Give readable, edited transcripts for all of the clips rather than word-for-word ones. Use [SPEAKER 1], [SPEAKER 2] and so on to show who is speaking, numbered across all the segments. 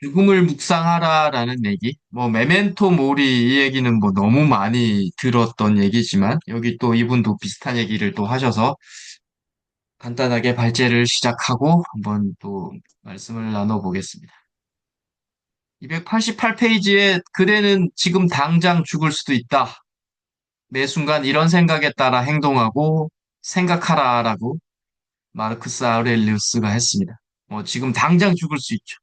[SPEAKER 1] 죽음을 묵상하라라는 얘기. 뭐, 메멘토 모리 이 얘기는 뭐 너무 많이 들었던 얘기지만, 여기 또 이분도 비슷한 얘기를 또 하셔서 간단하게 발제를 시작하고 한번 또 말씀을 나눠보겠습니다. 288페이지에 그대는 지금 당장 죽을 수도 있다. 매 순간 이런 생각에 따라 행동하고 생각하라라고 마르크스 아우렐리우스가 했습니다. 지금 당장 죽을 수 있죠.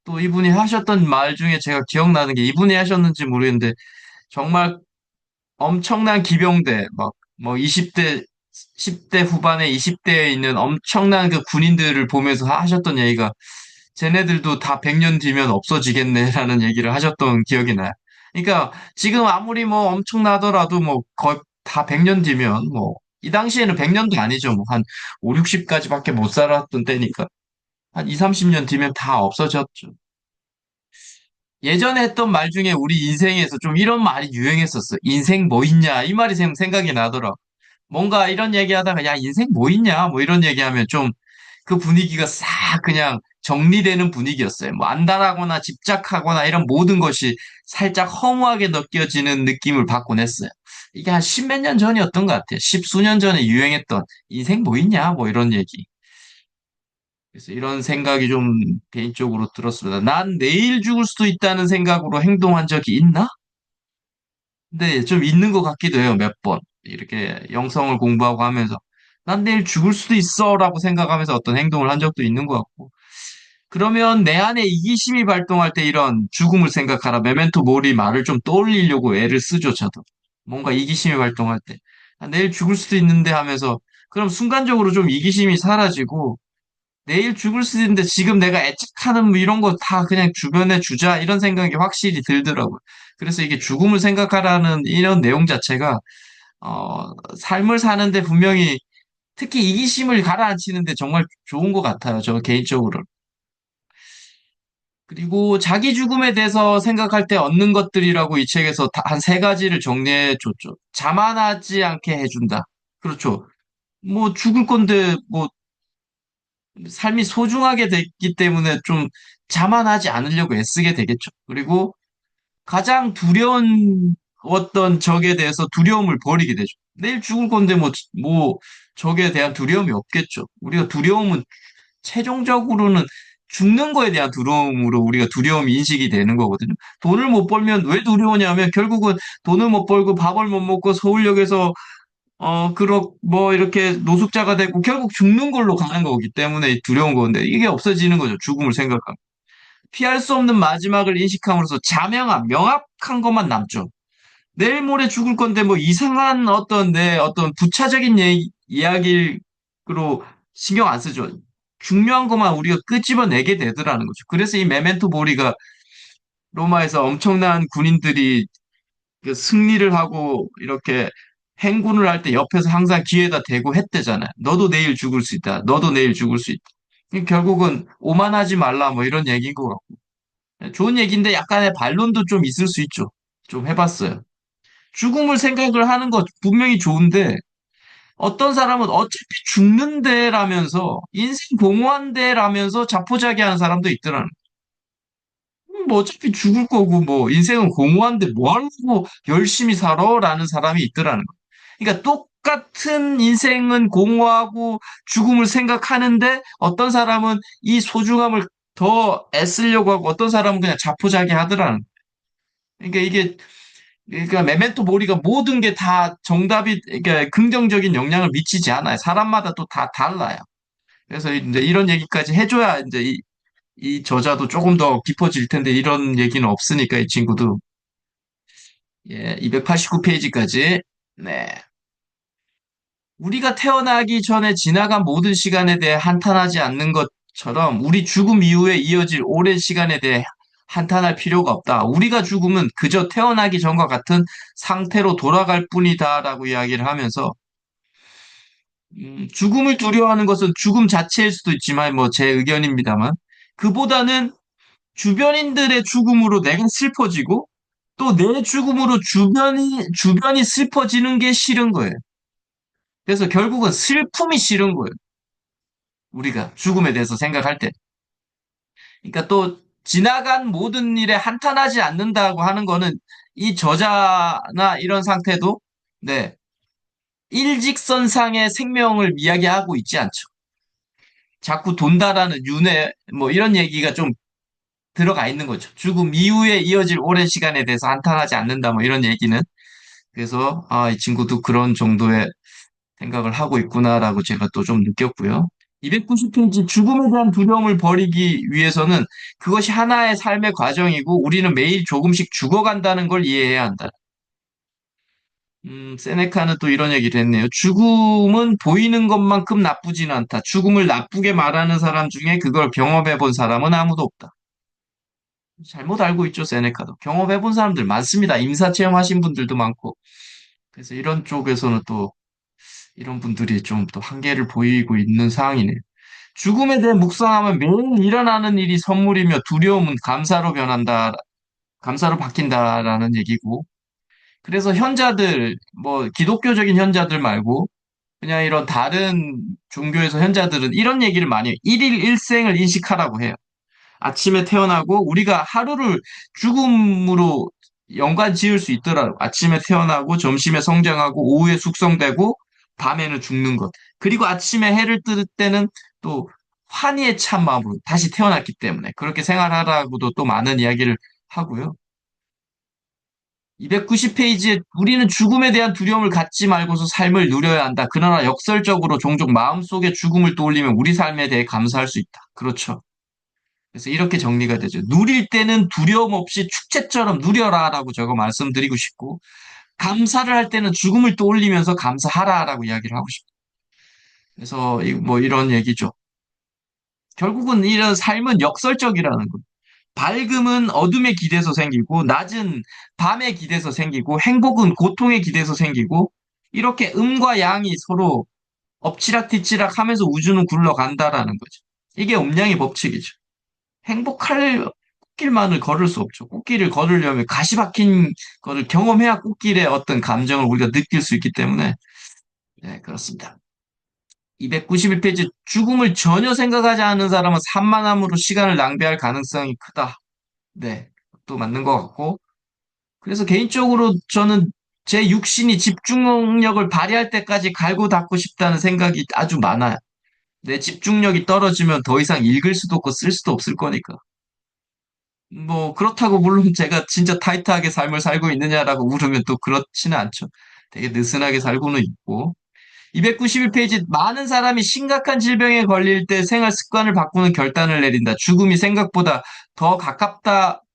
[SPEAKER 1] 또 이분이 하셨던 말 중에 제가 기억나는 게 이분이 하셨는지 모르겠는데 정말 엄청난 기병대, 뭐 20대, 10대 후반에 20대에 있는 엄청난 그 군인들을 보면서 하셨던 얘기가 쟤네들도 다 100년 뒤면 없어지겠네라는 얘기를 하셨던 기억이 나요. 그러니까 지금 아무리 뭐 엄청나더라도 뭐 거의 다 100년 뒤면 뭐 이 당시에는 100년도 아니죠. 뭐 한 5, 60까지밖에 못 살았던 때니까 한 2, 30년 뒤면 다 없어졌죠. 예전에 했던 말 중에 우리 인생에서 좀 이런 말이 유행했었어. 인생 뭐 있냐? 이 말이 생각이 나더라. 뭔가 이런 얘기하다가 야, 인생 뭐 있냐? 뭐 이런 얘기하면 좀 그 분위기가 싹 그냥 정리되는 분위기였어요. 뭐 안달하거나 집착하거나 이런 모든 것이 살짝 허무하게 느껴지는 느낌을 받곤 했어요. 이게 한 십몇 년 전이었던 것 같아요. 십수년 전에 유행했던 인생 뭐 있냐? 뭐 이런 얘기. 그래서 이런 생각이 좀 개인적으로 들었습니다. 난 내일 죽을 수도 있다는 생각으로 행동한 적이 있나? 근데 좀 있는 것 같기도 해요, 몇 번. 이렇게 영성을 공부하고 하면서. 난 내일 죽을 수도 있어 라고 생각하면서 어떤 행동을 한 적도 있는 것 같고. 그러면 내 안에 이기심이 발동할 때 이런 죽음을 생각하라, 메멘토 모리 말을 좀 떠올리려고 애를 쓰죠, 저도. 뭔가 이기심이 발동할 때. 아, 내일 죽을 수도 있는데 하면서, 그럼 순간적으로 좀 이기심이 사라지고, 내일 죽을 수도 있는데 지금 내가 애착하는 뭐 이런 거 다 그냥 주변에 주자 이런 생각이 확실히 들더라고요. 그래서 이게 죽음을 생각하라는 이런 내용 자체가 삶을 사는데 분명히 특히 이기심을 가라앉히는데 정말 좋은 것 같아요. 저 개인적으로. 그리고 자기 죽음에 대해서 생각할 때 얻는 것들이라고 이 책에서 한 세 가지를 정리해 줬죠. 자만하지 않게 해준다. 그렇죠. 뭐 죽을 건데 뭐 삶이 소중하게 됐기 때문에 좀 자만하지 않으려고 애쓰게 되겠죠. 그리고 가장 두려운 어떤 적에 대해서 두려움을 버리게 되죠. 내일 죽을 건데 뭐 적에 대한 두려움이 없겠죠. 우리가 두려움은 최종적으로는 죽는 거에 대한 두려움으로 우리가 두려움이 인식이 되는 거거든요. 돈을 못 벌면 왜 두려우냐면 결국은 돈을 못 벌고 밥을 못 먹고 서울역에서 뭐, 이렇게 노숙자가 되고 결국 죽는 걸로 가는 거기 때문에 두려운 건데, 이게 없어지는 거죠. 죽음을 생각하면. 피할 수 없는 마지막을 인식함으로써 자명한, 명확한 것만 남죠. 내일 모레 죽을 건데, 뭐, 이상한 어떤 부차적인 이야기로 신경 안 쓰죠. 중요한 것만 우리가 끄집어내게 되더라는 거죠. 그래서 이 메멘토 모리가 로마에서 엄청난 군인들이 그 승리를 하고 이렇게 행군을 할 때 옆에서 항상 귀에다 대고 했대잖아요. 너도 내일 죽을 수 있다. 너도 내일 죽을 수 있다. 결국은 오만하지 말라 뭐 이런 얘기인 것 같고. 좋은 얘기인데 약간의 반론도 좀 있을 수 있죠. 좀 해봤어요. 죽음을 생각을 하는 거 분명히 좋은데 어떤 사람은 어차피 죽는데라면서 인생 공허한데라면서 자포자기하는 사람도 있더라는 뭐 어차피 죽을 거고 뭐 인생은 공허한데 뭐 하려고 열심히 살아라는 사람이 있더라는 거. 그러니까 똑같은 인생은 공허하고 죽음을 생각하는데 어떤 사람은 이 소중함을 더 애쓰려고 하고 어떤 사람은 그냥 자포자기 하더라는 거. 그러니까 이게 그러니까 메멘토 모리가 모든 게 다 정답이 그러니까 긍정적인 영향을 미치지 않아요. 사람마다 또 다 달라요. 그래서 이제 이런 얘기까지 해줘야 이제 이 저자도 조금 더 깊어질 텐데 이런 얘기는 없으니까 이 친구도 예, 289페이지까지 네. 우리가 태어나기 전에 지나간 모든 시간에 대해 한탄하지 않는 것처럼 우리 죽음 이후에 이어질 오랜 시간에 대해 한탄할 필요가 없다. 우리가 죽으면 그저 태어나기 전과 같은 상태로 돌아갈 뿐이다라고 이야기를 하면서 죽음을 두려워하는 것은 죽음 자체일 수도 있지만 뭐 제 의견입니다만 그보다는 주변인들의 죽음으로 내가 슬퍼지고 또 내 죽음으로 주변이 슬퍼지는 게 싫은 거예요. 그래서 결국은 슬픔이 싫은 거예요. 우리가 죽음에 대해서 생각할 때. 그러니까 또 지나간 모든 일에 한탄하지 않는다고 하는 거는 이 저자나 이런 상태도 네, 일직선상의 생명을 이야기하고 있지 않죠. 자꾸 돈다라는 윤회 뭐 이런 얘기가 좀 들어가 있는 거죠. 죽음 이후에 이어질 오랜 시간에 대해서 한탄하지 않는다 뭐 이런 얘기는 그래서 아, 이 친구도 그런 정도의 생각을 하고 있구나라고 제가 또 좀 느꼈고요. 290페이지 죽음에 대한 두려움을 버리기 위해서는 그것이 하나의 삶의 과정이고 우리는 매일 조금씩 죽어간다는 걸 이해해야 한다. 세네카는 또 이런 얘기를 했네요. 죽음은 보이는 것만큼 나쁘지는 않다. 죽음을 나쁘게 말하는 사람 중에 그걸 경험해 본 사람은 아무도 없다. 잘못 알고 있죠, 세네카도. 경험해 본 사람들 많습니다. 임사체험 하신 분들도 많고. 그래서 이런 쪽에서는 또 이런 분들이 좀 또 한계를 보이고 있는 상황이네요. 죽음에 대해 묵상하면 매일 일어나는 일이 선물이며 두려움은 감사로 변한다, 감사로 바뀐다라는 얘기고. 그래서 현자들, 뭐, 기독교적인 현자들 말고, 그냥 이런 다른 종교에서 현자들은 이런 얘기를 많이 해요. 일일 일생을 인식하라고 해요. 아침에 태어나고 우리가 하루를 죽음으로 연관 지을 수 있더라고. 아침에 태어나고 점심에 성장하고 오후에 숙성되고 밤에는 죽는 것. 그리고 아침에 해를 뜰 때는 또 환희에 찬 마음으로 다시 태어났기 때문에 그렇게 생활하라고도 또 많은 이야기를 하고요. 290페이지에 우리는 죽음에 대한 두려움을 갖지 말고서 삶을 누려야 한다. 그러나 역설적으로 종종 마음속에 죽음을 떠올리면 우리 삶에 대해 감사할 수 있다. 그렇죠. 그래서 이렇게 정리가 되죠. 누릴 때는 두려움 없이 축제처럼 누려라라고 저거 말씀드리고 싶고, 감사를 할 때는 죽음을 떠올리면서 감사하라라고 이야기를 하고 싶어요. 그래서 뭐 이런 얘기죠. 결국은 이런 삶은 역설적이라는 거예요. 밝음은 어둠에 기대서 생기고, 낮은 밤에 기대서 생기고, 행복은 고통에 기대서 생기고, 이렇게 음과 양이 서로 엎치락뒤치락 하면서 우주는 굴러간다라는 거죠. 이게 음양의 법칙이죠. 행복할 꽃길만을 걸을 수 없죠. 꽃길을 걸으려면 가시 박힌 거를 경험해야 꽃길의 어떤 감정을 우리가 느낄 수 있기 때문에, 네, 그렇습니다. 291페이지, 죽음을 전혀 생각하지 않는 사람은 산만함으로 시간을 낭비할 가능성이 크다. 네, 또 맞는 것 같고. 그래서 개인적으로 저는 제 육신이 집중력을 발휘할 때까지 갈고 닦고 싶다는 생각이 아주 많아요. 내 집중력이 떨어지면 더 이상 읽을 수도 없고 쓸 수도 없을 거니까. 뭐, 그렇다고 물론 제가 진짜 타이트하게 삶을 살고 있느냐라고 물으면 또 그렇지는 않죠. 되게 느슨하게 살고는 있고. 291페이지, 많은 사람이 심각한 질병에 걸릴 때 생활 습관을 바꾸는 결단을 내린다. 죽음이 생각보다 더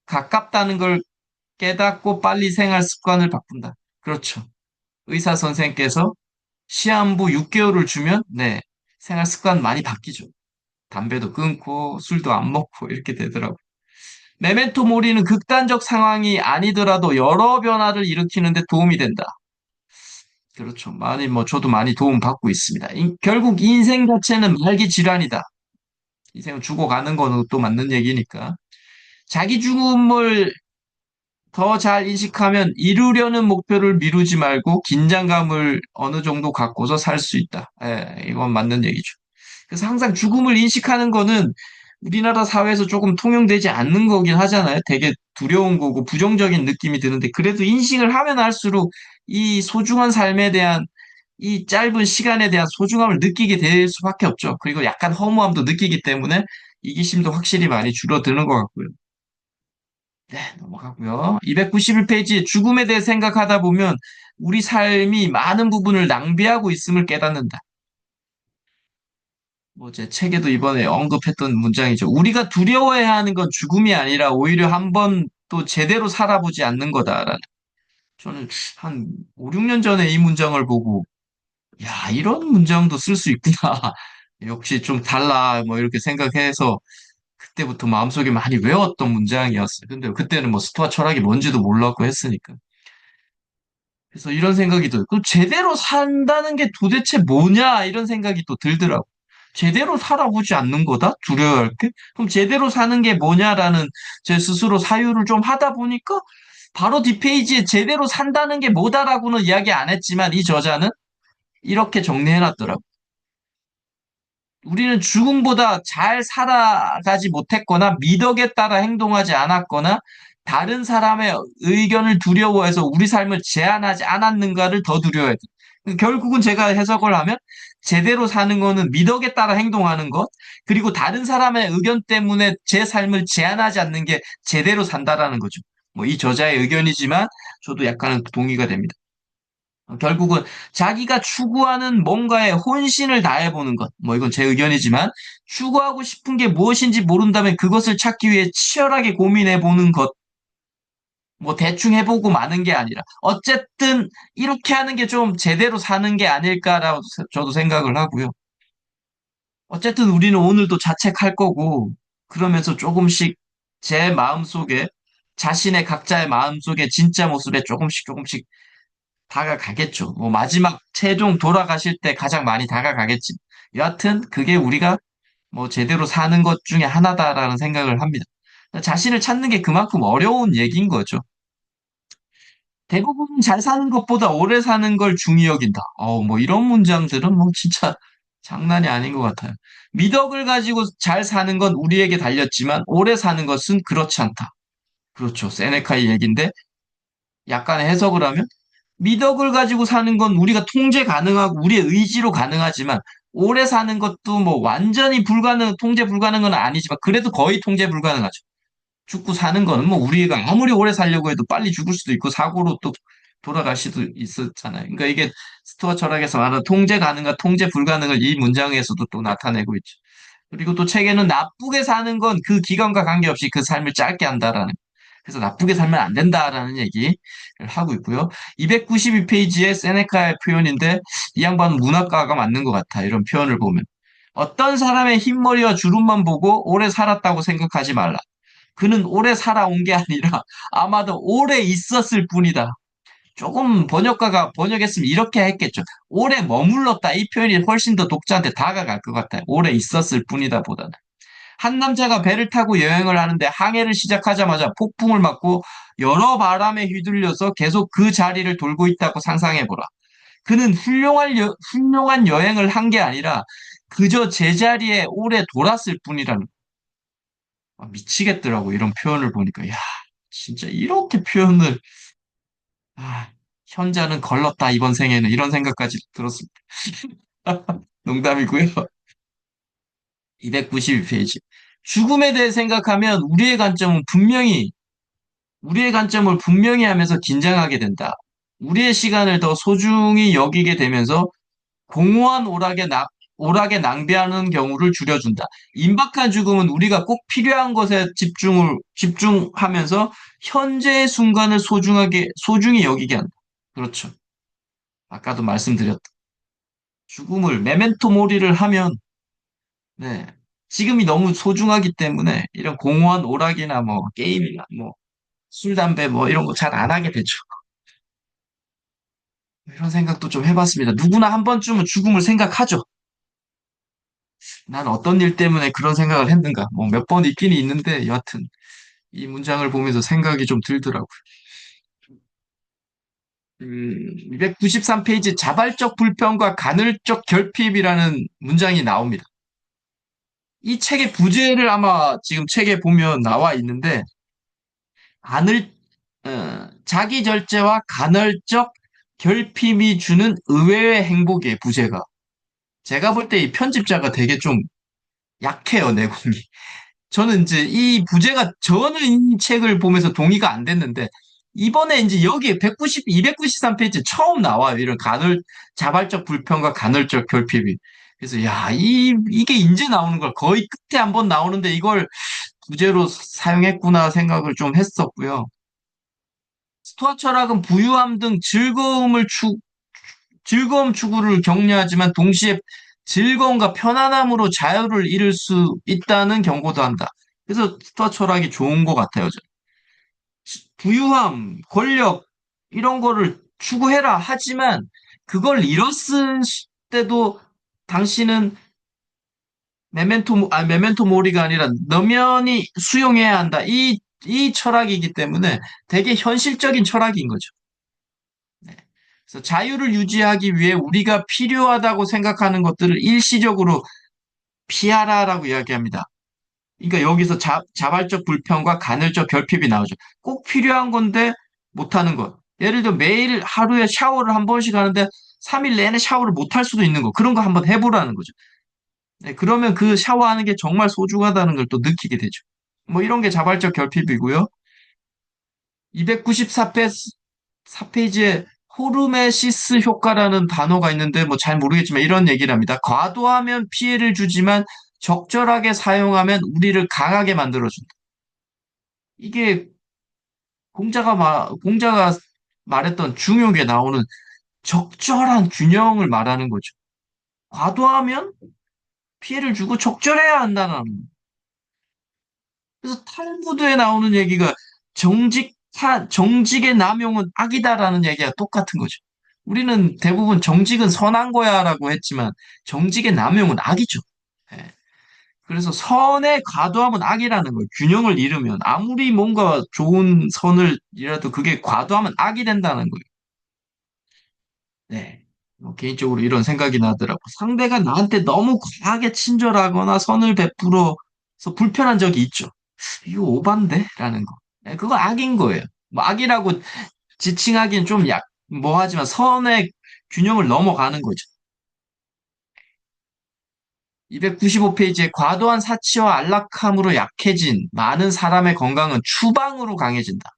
[SPEAKER 1] 가깝다는 걸 깨닫고 빨리 생활 습관을 바꾼다. 그렇죠. 의사 선생께서 시한부 6개월을 주면, 네, 생활 습관 많이 바뀌죠. 담배도 끊고, 술도 안 먹고, 이렇게 되더라고요. 메멘토 모리는 극단적 상황이 아니더라도 여러 변화를 일으키는데 도움이 된다. 그렇죠. 많이 뭐 저도 많이 도움 받고 있습니다. 결국 인생 자체는 말기 질환이다. 인생은 죽어가는 거는 또 맞는 얘기니까. 자기 죽음을 더 잘 인식하면 이루려는 목표를 미루지 말고 긴장감을 어느 정도 갖고서 살 수 있다. 예, 이건 맞는 얘기죠. 그래서 항상 죽음을 인식하는 거는 우리나라 사회에서 조금 통용되지 않는 거긴 하잖아요. 되게 두려운 거고 부정적인 느낌이 드는데 그래도 인식을 하면 할수록 이 소중한 삶에 대한 이 짧은 시간에 대한 소중함을 느끼게 될 수밖에 없죠. 그리고 약간 허무함도 느끼기 때문에 이기심도 확실히 많이 줄어드는 것 같고요. 네, 넘어가고요. 291페이지 죽음에 대해 생각하다 보면 우리 삶이 많은 부분을 낭비하고 있음을 깨닫는다. 뭐 제 책에도 이번에 언급했던 문장이죠. 우리가 두려워해야 하는 건 죽음이 아니라 오히려 한 번 또 제대로 살아보지 않는 거다라는. 저는 한 5, 6년 전에 이 문장을 보고 야, 이런 문장도 쓸 수 있구나. 역시 좀 달라. 뭐 이렇게 생각해서 그때부터 마음속에 많이 외웠던 문장이었어요. 근데 그때는 뭐 스토아 철학이 뭔지도 몰랐고 했으니까. 그래서 이런 생각이 들어요. 그 제대로 산다는 게 도대체 뭐냐? 이런 생각이 또 들더라고. 제대로 살아보지 않는 거다? 두려워할 게? 그럼 제대로 사는 게 뭐냐라는 제 스스로 사유를 좀 하다 보니까 바로 뒷페이지에 제대로 산다는 게 뭐다라고는 이야기 안 했지만 이 저자는 이렇게 정리해놨더라고. 우리는 죽음보다 잘 살아가지 못했거나 미덕에 따라 행동하지 않았거나 다른 사람의 의견을 두려워해서 우리 삶을 제한하지 않았는가를 더 두려워해야 돼. 결국은 제가 해석을 하면 제대로 사는 거는 미덕에 따라 행동하는 것, 그리고 다른 사람의 의견 때문에 제 삶을 제한하지 않는 게 제대로 산다라는 거죠. 뭐 이 저자의 의견이지만 저도 약간은 동의가 됩니다. 결국은 자기가 추구하는 뭔가에 혼신을 다해보는 것. 뭐 이건 제 의견이지만 추구하고 싶은 게 무엇인지 모른다면 그것을 찾기 위해 치열하게 고민해보는 것. 뭐 대충 해보고 마는 게 아니라 어쨌든 이렇게 하는 게 좀 제대로 사는 게 아닐까라고 저도 생각을 하고요. 어쨌든 우리는 오늘도 자책할 거고 그러면서 조금씩 제 마음속에 자신의 각자의 마음속에 진짜 모습에 조금씩 조금씩 다가가겠죠. 뭐 마지막 최종 돌아가실 때 가장 많이 다가가겠지. 여하튼 그게 우리가 뭐 제대로 사는 것 중에 하나다라는 생각을 합니다. 자신을 찾는 게 그만큼 어려운 얘기인 거죠. 대부분 잘 사는 것보다 오래 사는 걸 중히 여긴다. 뭐 이런 문장들은 뭐 진짜 장난이 아닌 것 같아요. 미덕을 가지고 잘 사는 건 우리에게 달렸지만 오래 사는 것은 그렇지 않다. 그렇죠. 세네카의 얘기인데 약간의 해석을 하면 미덕을 가지고 사는 건 우리가 통제 가능하고 우리의 의지로 가능하지만 오래 사는 것도 뭐 완전히 통제 불가능은 아니지만 그래도 거의 통제 불가능하죠. 죽고 사는 거는 뭐 우리가 아무리 오래 살려고 해도 빨리 죽을 수도 있고 사고로 또 돌아갈 수도 있었잖아요. 그러니까 이게 스토아 철학에서 말하는 통제 가능과 통제 불가능을 이 문장에서도 또 나타내고 있죠. 그리고 또 책에는 나쁘게 사는 건 그 기간과 관계없이 그 삶을 짧게 한다라는. 그래서 나쁘게 살면 안 된다라는 얘기를 하고 있고요. 292페이지의 세네카의 표현인데 이 양반은 문학가가 맞는 것 같아. 이런 표현을 보면. 어떤 사람의 흰머리와 주름만 보고 오래 살았다고 생각하지 말라. 그는 오래 살아온 게 아니라 아마도 오래 있었을 뿐이다. 조금 번역가가 번역했으면 이렇게 했겠죠. 오래 머물렀다. 이 표현이 훨씬 더 독자한테 다가갈 것 같아요. 오래 있었을 뿐이다 보다는. 한 남자가 배를 타고 여행을 하는데 항해를 시작하자마자 폭풍을 맞고 여러 바람에 휘둘려서 계속 그 자리를 돌고 있다고 상상해보라. 그는 훌륭한 여행을 한 게 아니라 그저 제자리에 오래 돌았을 뿐이라는. 미치겠더라고, 이런 표현을 보니까. 야, 진짜 이렇게 표현을, 아, 현자는 걸렀다, 이번 생에는. 이런 생각까지 들었습니다. 농담이고요. 292페이지. 죽음에 대해 생각하면 우리의 관점을 분명히 하면서 긴장하게 된다. 우리의 시간을 더 소중히 여기게 되면서 공허한 오락에 낭비하는 경우를 줄여준다. 임박한 죽음은 우리가 꼭 필요한 것에 집중하면서 현재의 순간을 소중히 여기게 한다. 그렇죠. 아까도 말씀드렸다. 죽음을, 메멘토 모리를 하면, 네. 지금이 너무 소중하기 때문에 이런 공허한 오락이나 뭐 게임이나 뭐 술, 담배 뭐 이런 거 잘 안 하게 되죠. 이런 생각도 좀 해봤습니다. 누구나 한 번쯤은 죽음을 생각하죠. 난 어떤 일 때문에 그런 생각을 했는가. 뭐 몇 번 있긴 있는데 여하튼 이 문장을 보면서 생각이 좀 들더라고요. 293페이지 자발적 불평과 간헐적 결핍이라는 문장이 나옵니다. 이 책의 부제를 아마 지금 책에 보면 나와 있는데 간헐 자기 절제와 간헐적 결핍이 주는 의외의 행복의 부제가. 제가 볼 때 이 편집자가 되게 좀 약해요, 내공이. 저는 이제 이 부제가 저는 이 책을 보면서 동의가 안 됐는데 이번에 이제 여기 293페이지 처음 나와요. 이런 자발적 불평과 간헐적 결핍이. 그래서 야, 이게 이제 나오는 걸 거의 끝에 한번 나오는데 이걸 부제로 사용했구나 생각을 좀 했었고요. 스토아 철학은 부유함 등 즐거움 추구를 격려하지만 동시에 즐거움과 편안함으로 자유를 잃을 수 있다는 경고도 한다. 그래서 스토아 철학이 좋은 것 같아요. 부유함, 권력, 이런 거를 추구해라 하지만 그걸 잃었을 때도 당신은 메멘토 모리가 아니라 너면이 수용해야 한다. 이 철학이기 때문에 되게 현실적인 철학인 거죠. 네. 그래서 자유를 유지하기 위해 우리가 필요하다고 생각하는 것들을 일시적으로 피하라라고 이야기합니다. 그러니까 여기서 자발적 불편과 간헐적 결핍이 나오죠. 꼭 필요한 건데 못하는 것. 예를 들어 매일 하루에 샤워를 한 번씩 하는데 3일 내내 샤워를 못 할 수도 있는 거. 그런 거 한번 해보라는 거죠. 네, 그러면 그 샤워하는 게 정말 소중하다는 걸 또 느끼게 되죠. 뭐 이런 게 자발적 결핍이고요. 294페이지에 호르메시스 효과라는 단어가 있는데 뭐 잘 모르겠지만 이런 얘기를 합니다. 과도하면 피해를 주지만 적절하게 사용하면 우리를 강하게 만들어준다. 이게 공자가 말했던 중용에 나오는 적절한 균형을 말하는 거죠. 과도하면 피해를 주고 적절해야 한다는. 그래서 탈무드에 나오는 얘기가 정직의 남용은 악이다라는 얘기가 똑같은 거죠. 우리는 대부분 정직은 선한 거야라고 했지만 정직의 남용은 악이죠. 예. 그래서 선의 과도함은 악이라는 거예요. 균형을 잃으면 아무리 뭔가 좋은 선을이라도 그게 과도하면 악이 된다는 거예요. 네. 개인적으로 이런 생각이 나더라고. 상대가 나한테 너무 과하게 친절하거나 선을 베풀어서 불편한 적이 있죠. 이거 오반데? 라는 거. 네, 그거 악인 거예요. 뭐 악이라고 지칭하기엔 좀 뭐하지만 선의 균형을 넘어가는 거죠. 295페이지에 과도한 사치와 안락함으로 약해진 많은 사람의 건강은 추방으로 강해진다.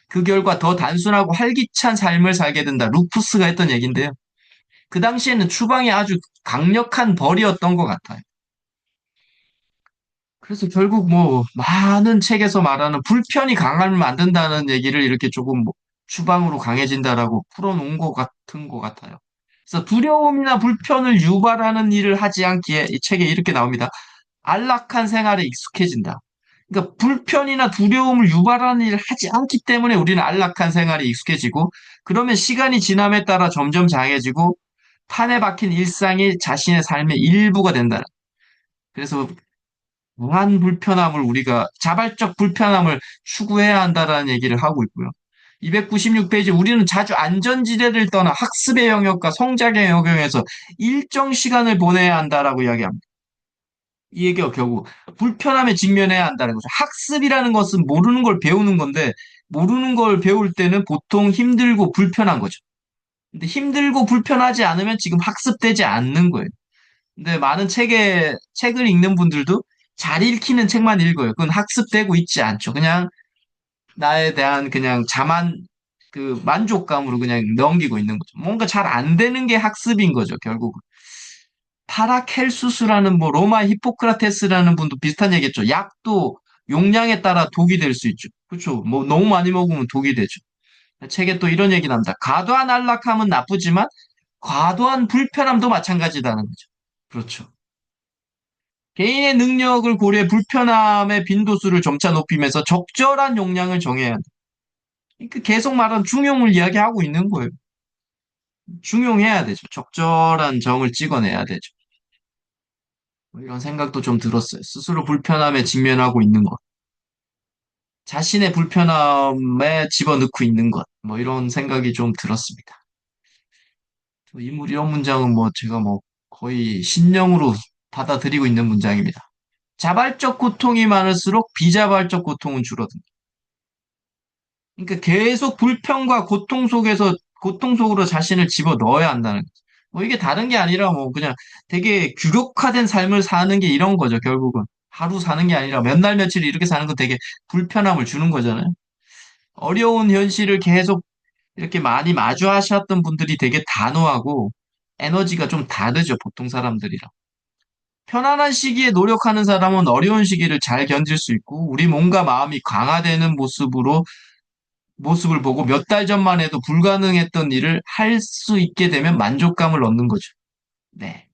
[SPEAKER 1] 그 결과 더 단순하고 활기찬 삶을 살게 된다. 루푸스가 했던 얘기인데요. 그 당시에는 추방이 아주 강력한 벌이었던 것 같아요. 그래서 결국 뭐 많은 책에서 말하는 불편이 강함을 만든다는 얘기를 이렇게 조금 뭐 추방으로 강해진다라고 풀어놓은 것 같아요. 그래서 두려움이나 불편을 유발하는 일을 하지 않기에 이 책에 이렇게 나옵니다. 안락한 생활에 익숙해진다. 그러니까 불편이나 두려움을 유발하는 일을 하지 않기 때문에 우리는 안락한 생활에 익숙해지고 그러면 시간이 지남에 따라 점점 장해지고 판에 박힌 일상이 자신의 삶의 일부가 된다. 그래서 무한 불편함을 우리가 자발적 불편함을 추구해야 한다라는 얘기를 하고 있고요. 296페이지 우리는 자주 안전지대를 떠나 학습의 영역과 성장의 영역에서 일정 시간을 보내야 한다라고 이야기합니다. 이 얘기가 결국 불편함에 직면해야 한다는 거죠. 학습이라는 것은 모르는 걸 배우는 건데 모르는 걸 배울 때는 보통 힘들고 불편한 거죠. 근데 힘들고 불편하지 않으면 지금 학습되지 않는 거예요. 근데 많은 책을 읽는 분들도 잘 읽히는 책만 읽어요. 그건 학습되고 있지 않죠. 그냥 나에 대한 그냥 그 만족감으로 그냥 넘기고 있는 거죠. 뭔가 잘 안 되는 게 학습인 거죠, 결국은. 파라켈수스라는 뭐 로마 히포크라테스라는 분도 비슷한 얘기했죠. 약도 용량에 따라 독이 될 수 있죠. 그렇죠. 뭐 너무 많이 먹으면 독이 되죠. 책에 또 이런 얘기 납니다. 과도한 안락함은 나쁘지만 과도한 불편함도 마찬가지다는 거죠. 그렇죠. 개인의 능력을 고려해 불편함의 빈도수를 점차 높이면서 적절한 용량을 정해야 한다. 그러니까 계속 말한 중용을 이야기하고 있는 거예요. 중용해야 되죠. 적절한 정을 찍어내야 되죠. 뭐 이런 생각도 좀 들었어요. 스스로 불편함에 직면하고 있는 것, 자신의 불편함에 집어넣고 있는 것, 뭐 이런 생각이 좀 들었습니다. 이런 문장은 뭐 제가 뭐 거의 신령으로 받아들이고 있는 문장입니다. 자발적 고통이 많을수록 비자발적 고통은 줄어든다. 그러니까 계속 불평과 고통 속으로 자신을 집어 넣어야 한다는 거죠. 뭐 이게 다른 게 아니라 뭐 그냥 되게 규격화된 삶을 사는 게 이런 거죠, 결국은. 하루 사는 게 아니라 몇 날 며칠 이렇게 사는 건 되게 불편함을 주는 거잖아요. 어려운 현실을 계속 이렇게 많이 마주하셨던 분들이 되게 단호하고 에너지가 좀 다르죠, 보통 사람들이랑. 편안한 시기에 노력하는 사람은 어려운 시기를 잘 견딜 수 있고, 우리 몸과 마음이 강화되는 모습을 보고 몇 달 전만 해도 불가능했던 일을 할 수 있게 되면 만족감을 얻는 거죠. 네.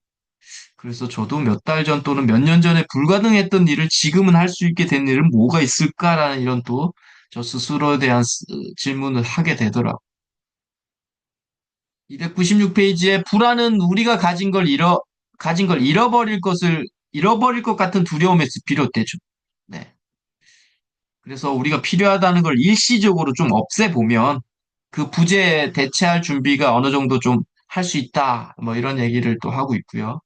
[SPEAKER 1] 그래서 저도 몇 달 전 또는 몇 년 전에 불가능했던 일을 지금은 할 수 있게 된 일은 뭐가 있을까라는 이런 또 저 스스로에 대한 질문을 하게 되더라고요. 296페이지에 불안은 우리가 가진 걸 잃어버릴 것 같은 두려움에서 비롯되죠. 네. 그래서 우리가 필요하다는 걸 일시적으로 좀 없애보면 그 부재에 대체할 준비가 어느 정도 좀 할 수 있다. 뭐 이런 얘기를 또 하고 있고요.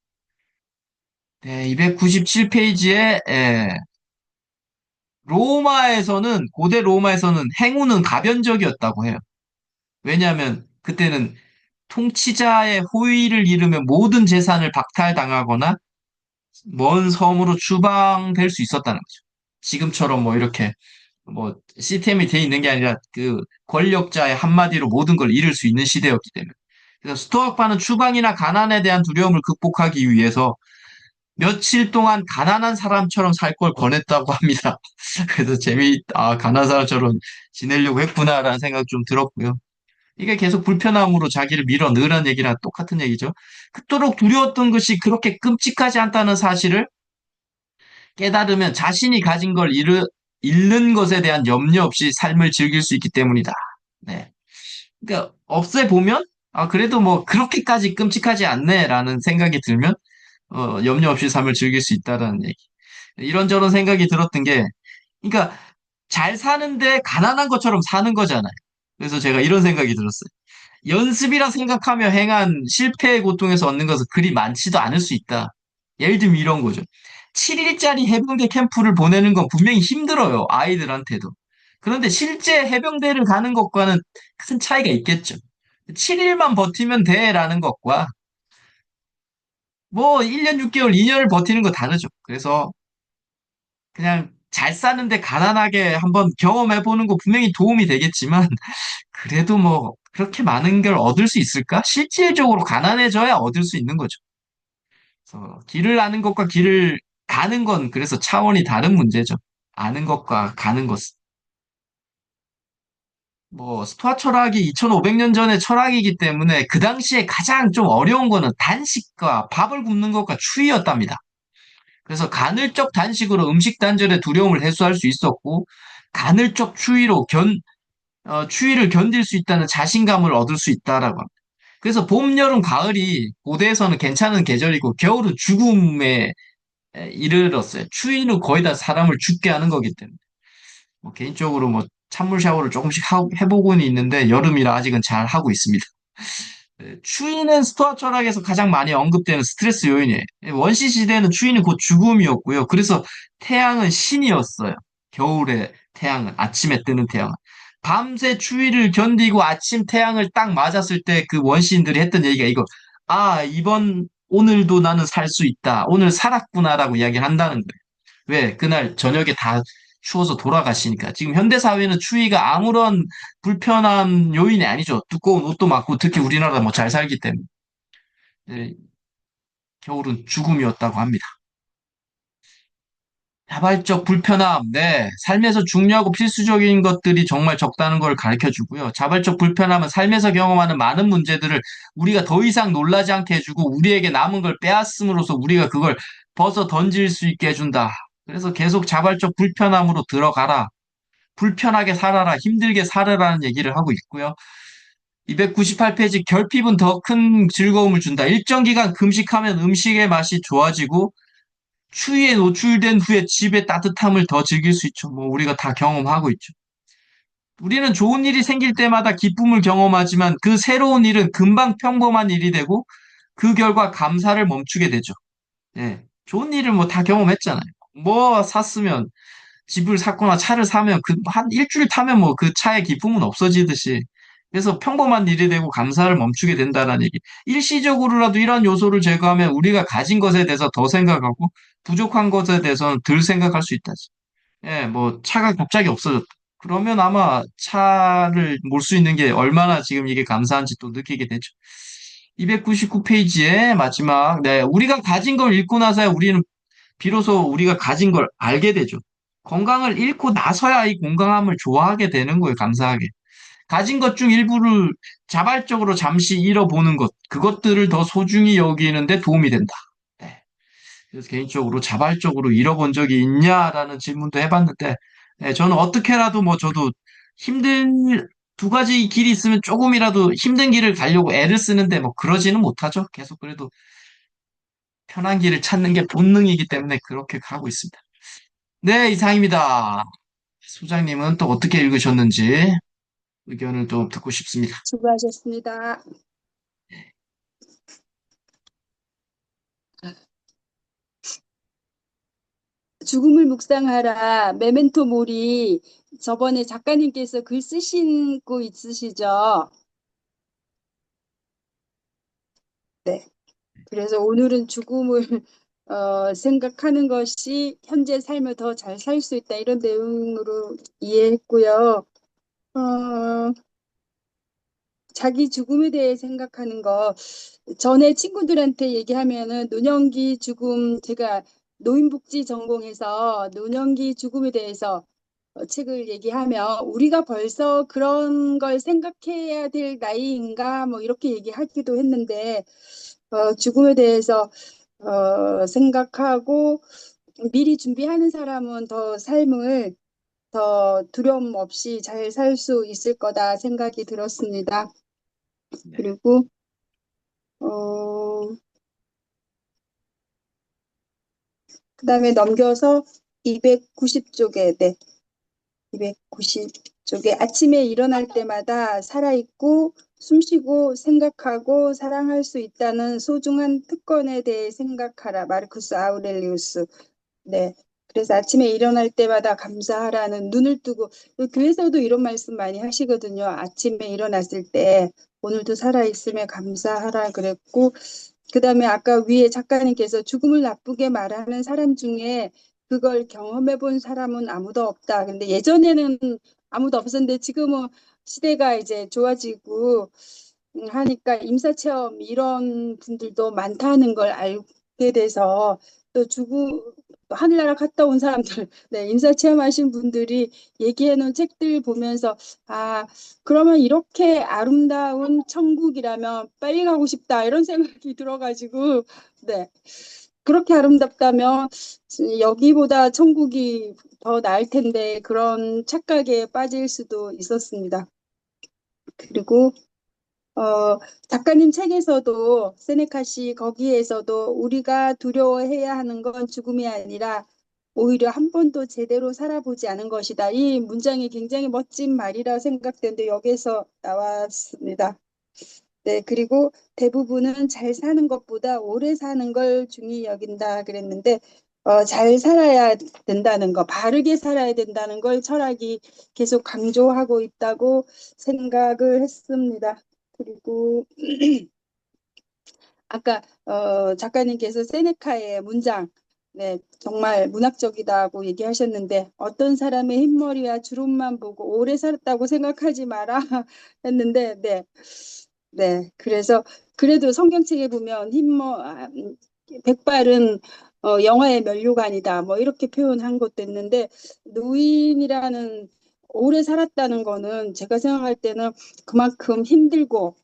[SPEAKER 1] 네, 297페이지에 로마에서는 고대 로마에서는 행운은 가변적이었다고 해요. 왜냐하면 그때는 통치자의 호의를 잃으면 모든 재산을 박탈당하거나 먼 섬으로 추방될 수 있었다는 거죠. 지금처럼 뭐 이렇게 뭐 시스템이 돼 있는 게 아니라 그 권력자의 한마디로 모든 걸 잃을 수 있는 시대였기 때문에. 그래서 스토아파는 추방이나 가난에 대한 두려움을 극복하기 위해서 며칠 동안 가난한 사람처럼 살 걸 권했다고 합니다. 그래서 가난한 사람처럼 지내려고 했구나라는 생각 좀 들었고요. 이게 계속 불편함으로 자기를 밀어 넣으라는 얘기랑 똑같은 얘기죠. 그토록 두려웠던 것이 그렇게 끔찍하지 않다는 사실을 깨달으면 자신이 가진 걸 잃는 것에 대한 염려 없이 삶을 즐길 수 있기 때문이다. 네. 그러니까 없애 보면 그래도 뭐 그렇게까지 끔찍하지 않네라는 생각이 들면 염려 없이 삶을 즐길 수 있다라는 얘기. 이런저런 생각이 들었던 게 그러니까 잘 사는데 가난한 것처럼 사는 거잖아요. 그래서 제가 이런 생각이 들었어요. 연습이라 생각하며 행한 실패의 고통에서 얻는 것은 그리 많지도 않을 수 있다. 예를 들면 이런 거죠. 7일짜리 해병대 캠프를 보내는 건 분명히 힘들어요. 아이들한테도. 그런데 실제 해병대를 가는 것과는 큰 차이가 있겠죠. 7일만 버티면 돼라는 것과 뭐 1년 6개월, 2년을 버티는 거 다르죠. 그래서 그냥 잘 사는데 가난하게 한번 경험해 보는 거 분명히 도움이 되겠지만 그래도 뭐 그렇게 많은 걸 얻을 수 있을까? 실질적으로 가난해져야 얻을 수 있는 거죠. 그래서 길을 아는 것과 길을 가는 건 그래서 차원이 다른 문제죠. 아는 것과 가는 것은. 뭐 스토아 철학이 2500년 전의 철학이기 때문에 그 당시에 가장 좀 어려운 거는 단식과 밥을 굶는 것과 추위였답니다. 그래서 간헐적 단식으로 음식 단절의 두려움을 해소할 수 있었고 간헐적 추위를 견딜 수 있다는 자신감을 얻을 수 있다라고 합니다. 그래서 봄, 여름, 가을이 고대에서는 괜찮은 계절이고 겨울은 죽음에 이르렀어요. 추위는 거의 다 사람을 죽게 하는 거기 때문에. 뭐 개인적으로 뭐 찬물 샤워를 조금씩 해보고는 있는데 여름이라 아직은 잘 하고 있습니다. 추위는 스토아 철학에서 가장 많이 언급되는 스트레스 요인이에요. 원시 시대는 추위는 곧 죽음이었고요. 그래서 태양은 신이었어요. 겨울에 태양은, 아침에 뜨는 태양은. 밤새 추위를 견디고 아침 태양을 딱 맞았을 때 그 원시인들이 했던 얘기가 이거, 오늘도 나는 살 수 있다. 오늘 살았구나라고 이야기를 한다는 거예요. 왜? 그날 저녁에 다 추워서 돌아가시니까. 지금 현대 사회는 추위가 아무런 불편한 요인이 아니죠. 두꺼운 옷도 많고, 특히 우리나라 뭐 잘 살기 때문에. 네, 겨울은 죽음이었다고 합니다. 자발적 불편함, 네. 삶에서 중요하고 필수적인 것들이 정말 적다는 걸 가르쳐 주고요. 자발적 불편함은 삶에서 경험하는 많은 문제들을 우리가 더 이상 놀라지 않게 해주고, 우리에게 남은 걸 빼앗음으로써 우리가 그걸 벗어 던질 수 있게 해준다. 그래서 계속 자발적 불편함으로 들어가라. 불편하게 살아라, 힘들게 살아라는 얘기를 하고 있고요. 298페이지 결핍은 더 큰 즐거움을 준다. 일정 기간 금식하면 음식의 맛이 좋아지고 추위에 노출된 후에 집의 따뜻함을 더 즐길 수 있죠. 뭐 우리가 다 경험하고 있죠. 우리는 좋은 일이 생길 때마다 기쁨을 경험하지만 그 새로운 일은 금방 평범한 일이 되고 그 결과 감사를 멈추게 되죠. 예. 좋은 일을 뭐 다 경험했잖아요. 뭐 샀으면 집을 샀거나 차를 사면 한 일주일 타면 뭐 그 차의 기쁨은 없어지듯이 그래서 평범한 일이 되고 감사를 멈추게 된다는 얘기. 일시적으로라도 이러한 요소를 제거하면 우리가 가진 것에 대해서 더 생각하고 부족한 것에 대해서는 덜 생각할 수 있다지. 예, 뭐 차가 갑자기 없어졌다. 그러면 아마 차를 몰 수 있는 게 얼마나 지금 이게 감사한지 또 느끼게 되죠. 299페이지의 마지막, 네, 우리가 가진 걸 잃고 나서야 우리는 비로소 우리가 가진 걸 알게 되죠. 건강을 잃고 나서야 이 건강함을 좋아하게 되는 거예요, 감사하게. 가진 것 중 일부를 자발적으로 잠시 잃어보는 것, 그것들을 더 소중히 여기는데 도움이 된다. 네. 그래서 개인적으로 자발적으로 잃어본 적이 있냐라는 질문도 해봤는데, 네, 저는 어떻게라도 뭐 저도 힘든 두 가지 길이 있으면 조금이라도 힘든 길을 가려고 애를 쓰는데 뭐 그러지는 못하죠. 계속 그래도 편한 길을 찾는 게 본능이기 때문에 그렇게 가고 있습니다. 네, 이상입니다. 소장님은 또 어떻게 읽으셨는지 의견을 좀 듣고 싶습니다.
[SPEAKER 2] 수고하셨습니다. 죽음을 묵상하라, 메멘토 모리, 저번에 작가님께서 글 쓰신 거 있으시죠? 네. 그래서 오늘은 죽음을 생각하는 것이 현재 삶을 더 잘 살 수 있다, 이런 내용으로 이해했고요. 어, 자기 죽음에 대해 생각하는 거, 전에 친구들한테 얘기하면은 노년기 죽음, 제가 노인복지 전공해서 노년기 죽음에 대해서 책을 얘기하면 우리가 벌써 그런 걸 생각해야 될 나이인가 뭐 이렇게 얘기하기도 했는데, 죽음에 대해서 생각하고 미리 준비하는 사람은 더 삶을 더 두려움 없이 잘 살 수 있을 거다 생각이 들었습니다.
[SPEAKER 1] 네,
[SPEAKER 2] 그리고 어, 그다음에 넘겨서 290쪽에, 네, 290쪽에 아침에 일어날 때마다 살아있고 숨쉬고 생각하고 사랑할 수 있다는 소중한 특권에 대해 생각하라. 마르쿠스 아우렐리우스. 네. 그래서 아침에 일어날 때마다 감사하라는, 눈을 뜨고 교회에서도 이런 말씀 많이 하시거든요. 아침에 일어났을 때 오늘도 살아있음에 감사하라 그랬고, 그다음에 아까 위에 작가님께서 죽음을 나쁘게 말하는 사람 중에 그걸 경험해 본 사람은 아무도 없다. 근데 예전에는 아무도 없었는데 지금은 시대가 이제 좋아지고 하니까 임사체험 이런 분들도 많다는 걸 알게 돼서, 또 죽음 하늘나라 갔다 온 사람들, 네, 임사체험하신 분들이 얘기해 놓은 책들 보면서, 아, 그러면 이렇게 아름다운 천국이라면 빨리 가고 싶다, 이런 생각이 들어가지고, 네, 그렇게 아름답다면 여기보다 천국이 더 나을 텐데 그런 착각에 빠질 수도 있었습니다. 그리고 작가님 책에서도 세네카 씨 거기에서도 우리가 두려워해야 하는 건 죽음이 아니라 오히려 한 번도 제대로 살아보지 않은 것이다. 이 문장이 굉장히 멋진 말이라 생각되는데 여기에서 나왔습니다. 네, 그리고 대부분은 잘 사는 것보다 오래 사는 걸 중히 여긴다 그랬는데, 잘 살아야 된다는 거, 바르게 살아야 된다는 걸 철학이 계속 강조하고 있다고 생각을 했습니다. 그리고 아까 작가님께서 세네카의 문장, 네, 정말 문학적이다고 얘기하셨는데, 어떤 사람의 흰머리와 주름만 보고 오래 살았다고 생각하지 마라 했는데, 네, 네, 그래서 그래도 성경책에 보면 백발은 영화의 면류관이다, 뭐 이렇게 표현한 것도 있는데, 노인이라는 오래 살았다는 거는 제가 생각할 때는 그만큼 힘들고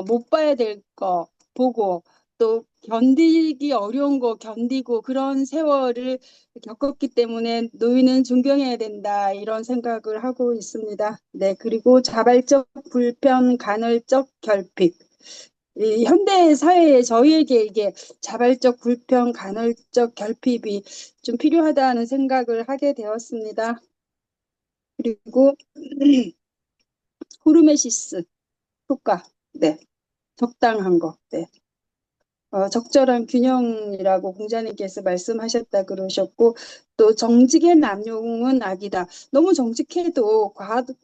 [SPEAKER 2] 못 봐야 될 거 보고, 또 견디기 어려운 거 견디고 그런 세월을 겪었기 때문에 노인은 존경해야 된다, 이런 생각을 하고 있습니다. 네, 그리고 자발적 불편, 간헐적 결핍. 이 현대 사회에 저희에게 이게 자발적 불편, 간헐적 결핍이 좀 필요하다는 생각을 하게 되었습니다. 그리고 후르메시스 효과, 네, 적당한 거, 네. 적절한 균형이라고 공자님께서 말씀하셨다 그러셨고, 또 정직의 남용은 악이다. 너무 정직해도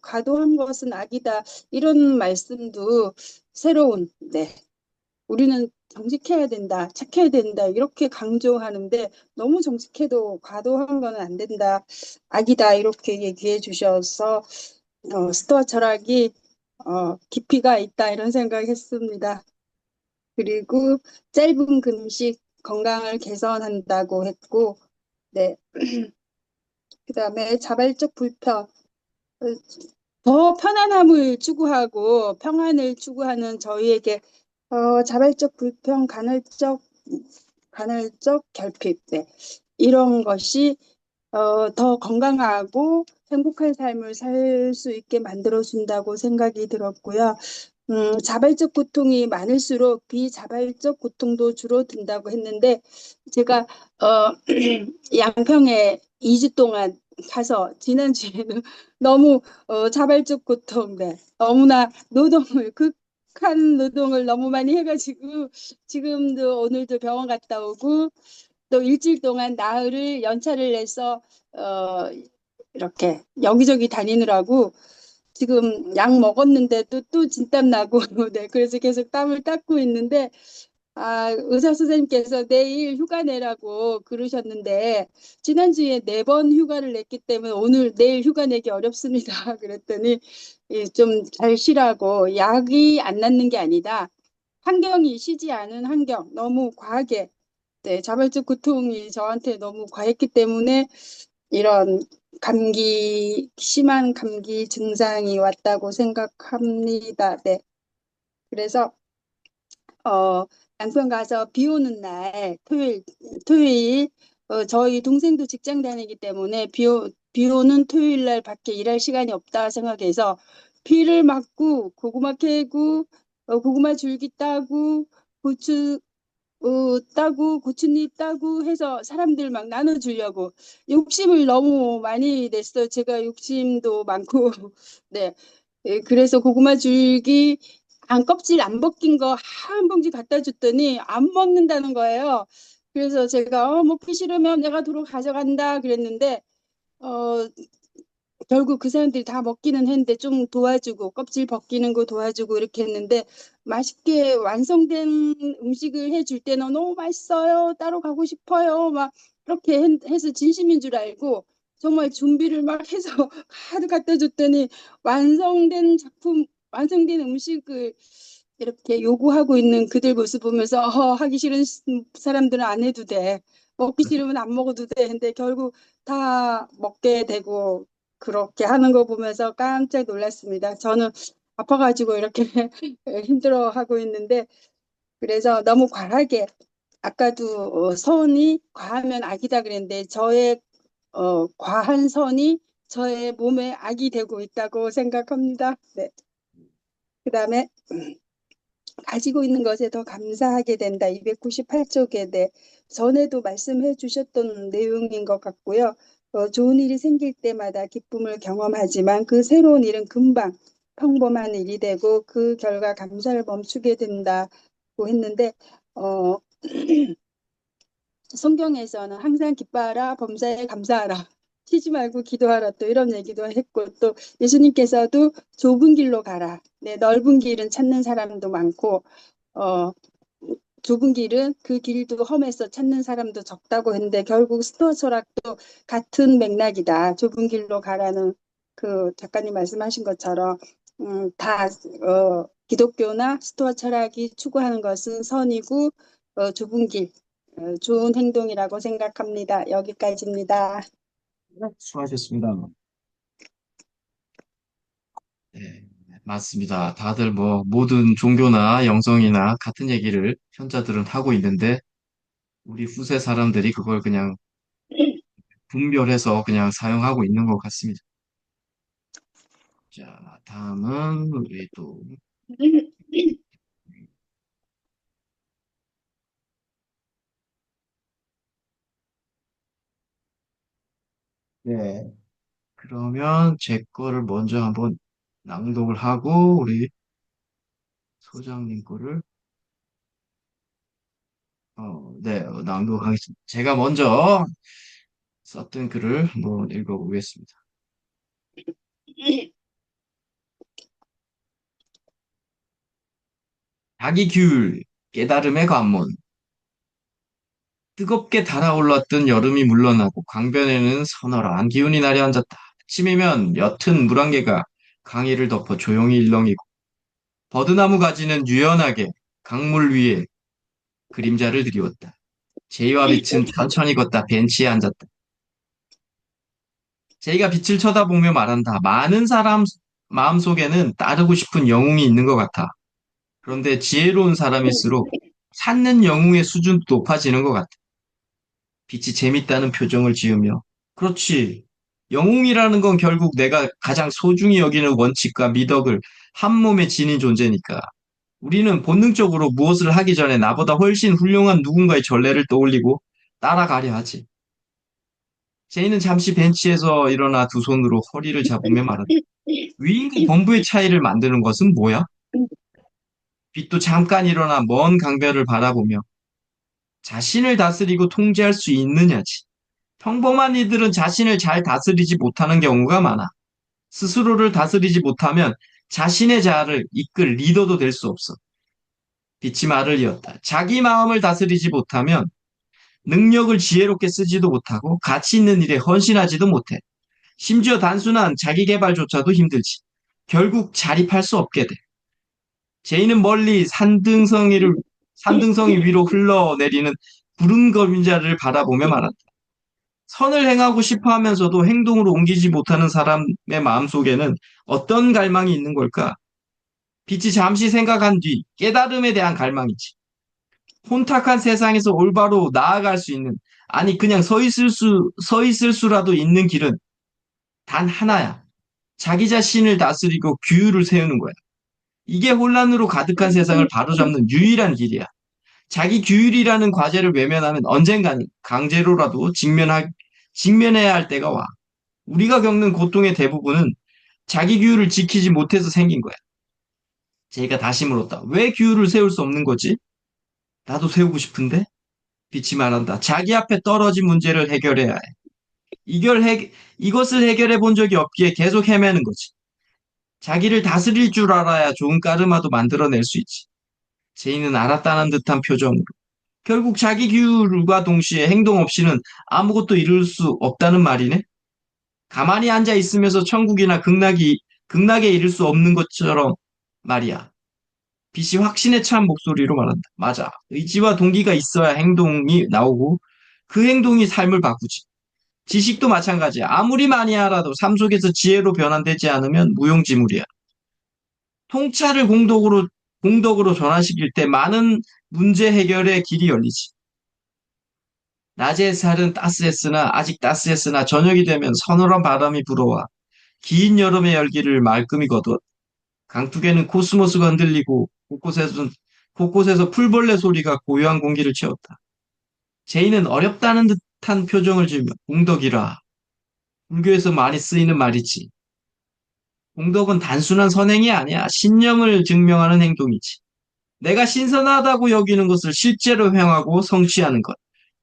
[SPEAKER 2] 과도한 것은 악이다. 이런 말씀도 새로운, 네. 우리는 정직해야 된다, 착해야 된다, 이렇게 강조하는데 너무 정직해도 과도한 거는 안 된다, 악이다, 이렇게 얘기해 주셔서 스토아 철학이 깊이가 있다, 이런 생각했습니다. 그리고 짧은 금식 건강을 개선한다고 했고, 네. 그다음에 자발적 불편, 더 편안함을 추구하고 평안을 추구하는 저희에게 자발적 불편, 간헐적 결핍, 네. 이런 것이 더 건강하고 행복한 삶을 살 수 있게 만들어준다고 생각이 들었고요. 자발적 고통이 많을수록 비자발적 고통도 줄어든다고 했는데, 제가 양평에 2주 동안 가서 지난주에는 너무 자발적 고통, 네, 너무나 노동을 극한 노동을 너무 많이 해가지고 지금도 오늘도 병원 갔다 오고 또 일주일 동안 나흘을 연차를 내서 어, 이렇게 여기저기 다니느라고 지금 약 먹었는데도 또 진땀 나고 네, 그래서 계속 땀을 닦고 있는데 의사 선생님께서 내일 휴가 내라고 그러셨는데 지난주에 4번 휴가를 냈기 때문에 오늘 내일 휴가 내기 어렵습니다. 그랬더니 좀 잘 쉬라고 약이 안 낫는 게 아니다. 환경이 쉬지 않은 환경 너무 과하게 네, 자발적 고통이 저한테 너무 과했기 때문에 이런 심한 감기 증상이 왔다고 생각합니다. 네. 그래서 어, 양평 가서 비 오는 날, 토요일, 저희 동생도 직장 다니기 때문에 비 오는 토요일 날 밖에 일할 시간이 없다 생각해서 비를 맞고 고구마 캐고, 고구마 줄기 따고, 고추, 따고, 고추잎 따고 해서 사람들 막 나눠주려고 욕심을 너무 많이 냈어요. 제가 욕심도 많고, 네. 그래서 고구마 줄기 안 껍질 안 벗긴 거 한 봉지 갖다 줬더니 안 먹는다는 거예요. 그래서 제가 먹기 싫으면 내가 도로 가져간다 그랬는데 어 결국 그 사람들이 다 먹기는 했는데 좀 도와주고 껍질 벗기는 거 도와주고 이렇게 했는데 맛있게 완성된 음식을 해줄 때는 너무 맛있어요. 따로 가고 싶어요. 막 그렇게 해서 진심인 줄 알고 정말 준비를 막 해서 가득 갖다 줬더니 완성된 작품, 완성된 음식을 이렇게 요구하고 있는 그들 모습 보면서 하기 싫은 사람들은 안 해도 돼. 먹기 싫으면 안 먹어도 돼. 근데 결국 다 먹게 되고 그렇게 하는 거 보면서 깜짝 놀랐습니다. 저는 아파가지고 이렇게 힘들어 하고 있는데, 그래서 너무 과하게, 아까도 선이 과하면 악이다 그랬는데, 저의 과한 선이 저의 몸에 악이 되고 있다고 생각합니다. 네. 그 다음에 가지고 있는 것에 더 감사하게 된다. 298쪽에 네. 전에도 말씀해 주셨던 내용인 것 같고요. 좋은 일이 생길 때마다 기쁨을 경험하지만 그 새로운 일은 금방 평범한 일이 되고 그 결과 감사를 멈추게 된다고 했는데 어, 성경에서는 항상 기뻐하라, 범사에 감사하라, 쉬지 말고 기도하라 또 이런 얘기도 했고 또 예수님께서도 좁은 길로 가라. 네, 넓은 길은 찾는 사람도 많고 어, 좁은 길은 그 길도 험해서 찾는 사람도 적다고 했는데 결국 스토아 철학도 같은 맥락이다. 좁은 길로 가라는 그 작가님 말씀하신 것처럼 기독교나 스토아 철학이 추구하는 것은 선이고 좁은 길, 좋은 행동이라고 생각합니다. 여기까지입니다.
[SPEAKER 1] 수고하셨습니다. 네, 맞습니다. 다들 뭐 모든 종교나 영성이나 같은 얘기를 현자들은 하고 있는데 우리 후세 사람들이 그걸 그냥 분별해서 그냥 사용하고 있는 것 같습니다. 자, 다음은 우리 또 네. 그러면 제 거를 먼저 한번 낭독을 하고 우리 소장님 거를 네, 낭독하겠습니다. 제가 먼저 썼던 글을 한번 읽어보겠습니다. 자기 규율, 깨달음의 관문. 뜨겁게 달아올랐던 여름이 물러나고 강변에는 서늘한 기운이 내려앉았다. 아침이면 옅은 물안개가 강의를 덮어 조용히 일렁이고 버드나무 가지는 유연하게 강물 위에 그림자를 드리웠다. 제이와 빛은 천천히 걷다 벤치에 앉았다. 제이가 빛을 쳐다보며 말한다. 많은 사람 마음속에는 따르고 싶은 영웅이 있는 것 같아. 그런데 지혜로운 사람일수록 찾는 영웅의 수준도 높아지는 것 같아. 빛이 재밌다는 표정을 지으며. 그렇지. 영웅이라는 건 결국 내가 가장 소중히 여기는 원칙과 미덕을 한 몸에 지닌 존재니까. 우리는 본능적으로 무엇을 하기 전에 나보다 훨씬 훌륭한 누군가의 전례를 떠올리고 따라가려 하지. 제이는 잠시 벤치에서 일어나 두 손으로 허리를 잡으며 말한다. 위인과 본부의 차이를 만드는 것은 뭐야? 빛도 잠깐 일어나 먼 강변을 바라보며 자신을 다스리고 통제할 수 있느냐지. 평범한 이들은 자신을 잘 다스리지 못하는 경우가 많아. 스스로를 다스리지 못하면 자신의 자아를 이끌 리더도 될 수 없어. 빛이 말을 이었다. 자기 마음을 다스리지 못하면 능력을 지혜롭게 쓰지도 못하고 가치 있는 일에 헌신하지도 못해. 심지어 단순한 자기 개발조차도 힘들지. 결국 자립할 수 없게 돼. 제이는 멀리 산등성이 위로 흘러내리는 구름 그림자를 바라보며 말한다. 선을 행하고 싶어 하면서도 행동으로 옮기지 못하는 사람의 마음속에는 어떤 갈망이 있는 걸까? 빛이 잠시 생각한 뒤 깨달음에 대한 갈망이지. 혼탁한 세상에서 올바로 나아갈 수 있는, 아니, 그냥 서 있을 수라도 있는 길은 단 하나야. 자기 자신을 다스리고 규율을 세우는 거야. 이게 혼란으로 가득한 세상을 바로잡는 유일한 길이야. 자기 규율이라는 과제를 외면하면 언젠가는 강제로라도 직면해야 할 때가 와. 우리가 겪는 고통의 대부분은 자기 규율을 지키지 못해서 생긴 거야. 제가 다시 물었다. 왜 규율을 세울 수 없는 거지? 나도 세우고 싶은데? 빛이 말한다. 자기 앞에 떨어진 문제를 해결해야 해. 이것을 해결해 본 적이 없기에 계속 헤매는 거지. 자기를 다스릴 줄 알아야 좋은 까르마도 만들어낼 수 있지. 제이는 알았다는 듯한 표정으로. 결국 자기 규율과 동시에 행동 없이는 아무것도 이룰 수 없다는 말이네. 가만히 앉아 있으면서 천국이나 극락에 이를 수 없는 것처럼 말이야. 빛이 확신에 찬 목소리로 말한다. 맞아. 의지와 동기가 있어야 행동이 나오고 그 행동이 삶을 바꾸지. 지식도 마찬가지야. 아무리 많이 알아도 삶 속에서 지혜로 변환되지 않으면 무용지물이야. 공덕으로 전환시킬 때 많은 문제 해결의 길이 열리지. 낮의 햇살은 아직 따스했으나 저녁이 되면 서늘한 바람이 불어와 긴 여름의 열기를 말끔히 거두어 강둑에는 코스모스가 흔들리고 곳곳에서 풀벌레 소리가 고요한 공기를 채웠다. 제이는 어렵다는 듯한 표정을 지으며 공덕이라. 불교에서 많이 쓰이는 말이지. 공덕은 단순한 선행이 아니야. 신념을 증명하는 행동이지. 내가 신선하다고 여기는 것을 실제로 행하고 성취하는 것.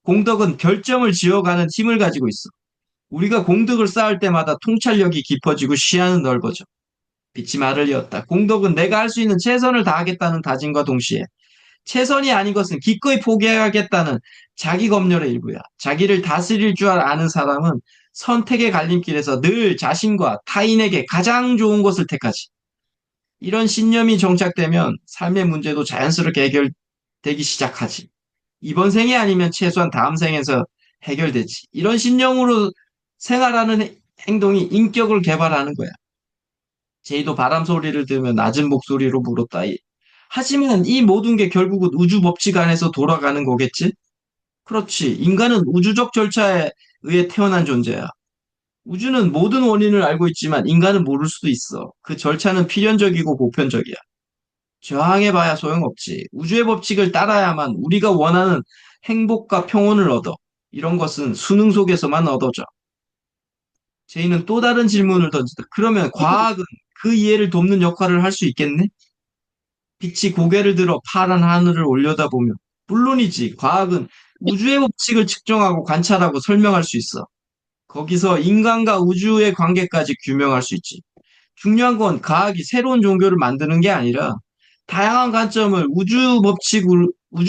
[SPEAKER 1] 공덕은 결점을 지어가는 힘을 가지고 있어. 우리가 공덕을 쌓을 때마다 통찰력이 깊어지고 시야는 넓어져. 빛이 말을 이었다. 공덕은 내가 할 수 있는 최선을 다하겠다는 다짐과 동시에 최선이 아닌 것은 기꺼이 포기하겠다는 자기 검열의 일부야. 자기를 다스릴 줄 아는 사람은 선택의 갈림길에서 늘 자신과 타인에게 가장 좋은 것을 택하지. 이런 신념이 정착되면 삶의 문제도 자연스럽게 해결되기 시작하지. 이번 생이 아니면 최소한 다음 생에서 해결되지. 이런 신념으로 생활하는 행동이 인격을 개발하는 거야. 제이도 바람 소리를 들으며 낮은 목소리로 물었다. 하지만 이 모든 게 결국은 우주 법칙 안에서 돌아가는 거겠지? 그렇지. 인간은 우주적 절차에 의해 태어난 존재야. 우주는 모든 원인을 알고 있지만 인간은 모를 수도 있어. 그 절차는 필연적이고 보편적이야. 저항해봐야 소용없지. 우주의 법칙을 따라야만 우리가 원하는 행복과 평온을 얻어. 이런 것은 수능 속에서만 얻어져. 제이는 또 다른 질문을 던지다. 그러면 과학은 그 이해를 돕는 역할을 할 수 있겠네? 빛이 고개를 들어 파란 하늘을 올려다보며 물론이지. 과학은 우주의 법칙을 측정하고 관찰하고 설명할 수 있어. 거기서 인간과 우주의 관계까지 규명할 수 있지. 중요한 건 과학이 새로운 종교를 만드는 게 아니라 다양한 관점을 우주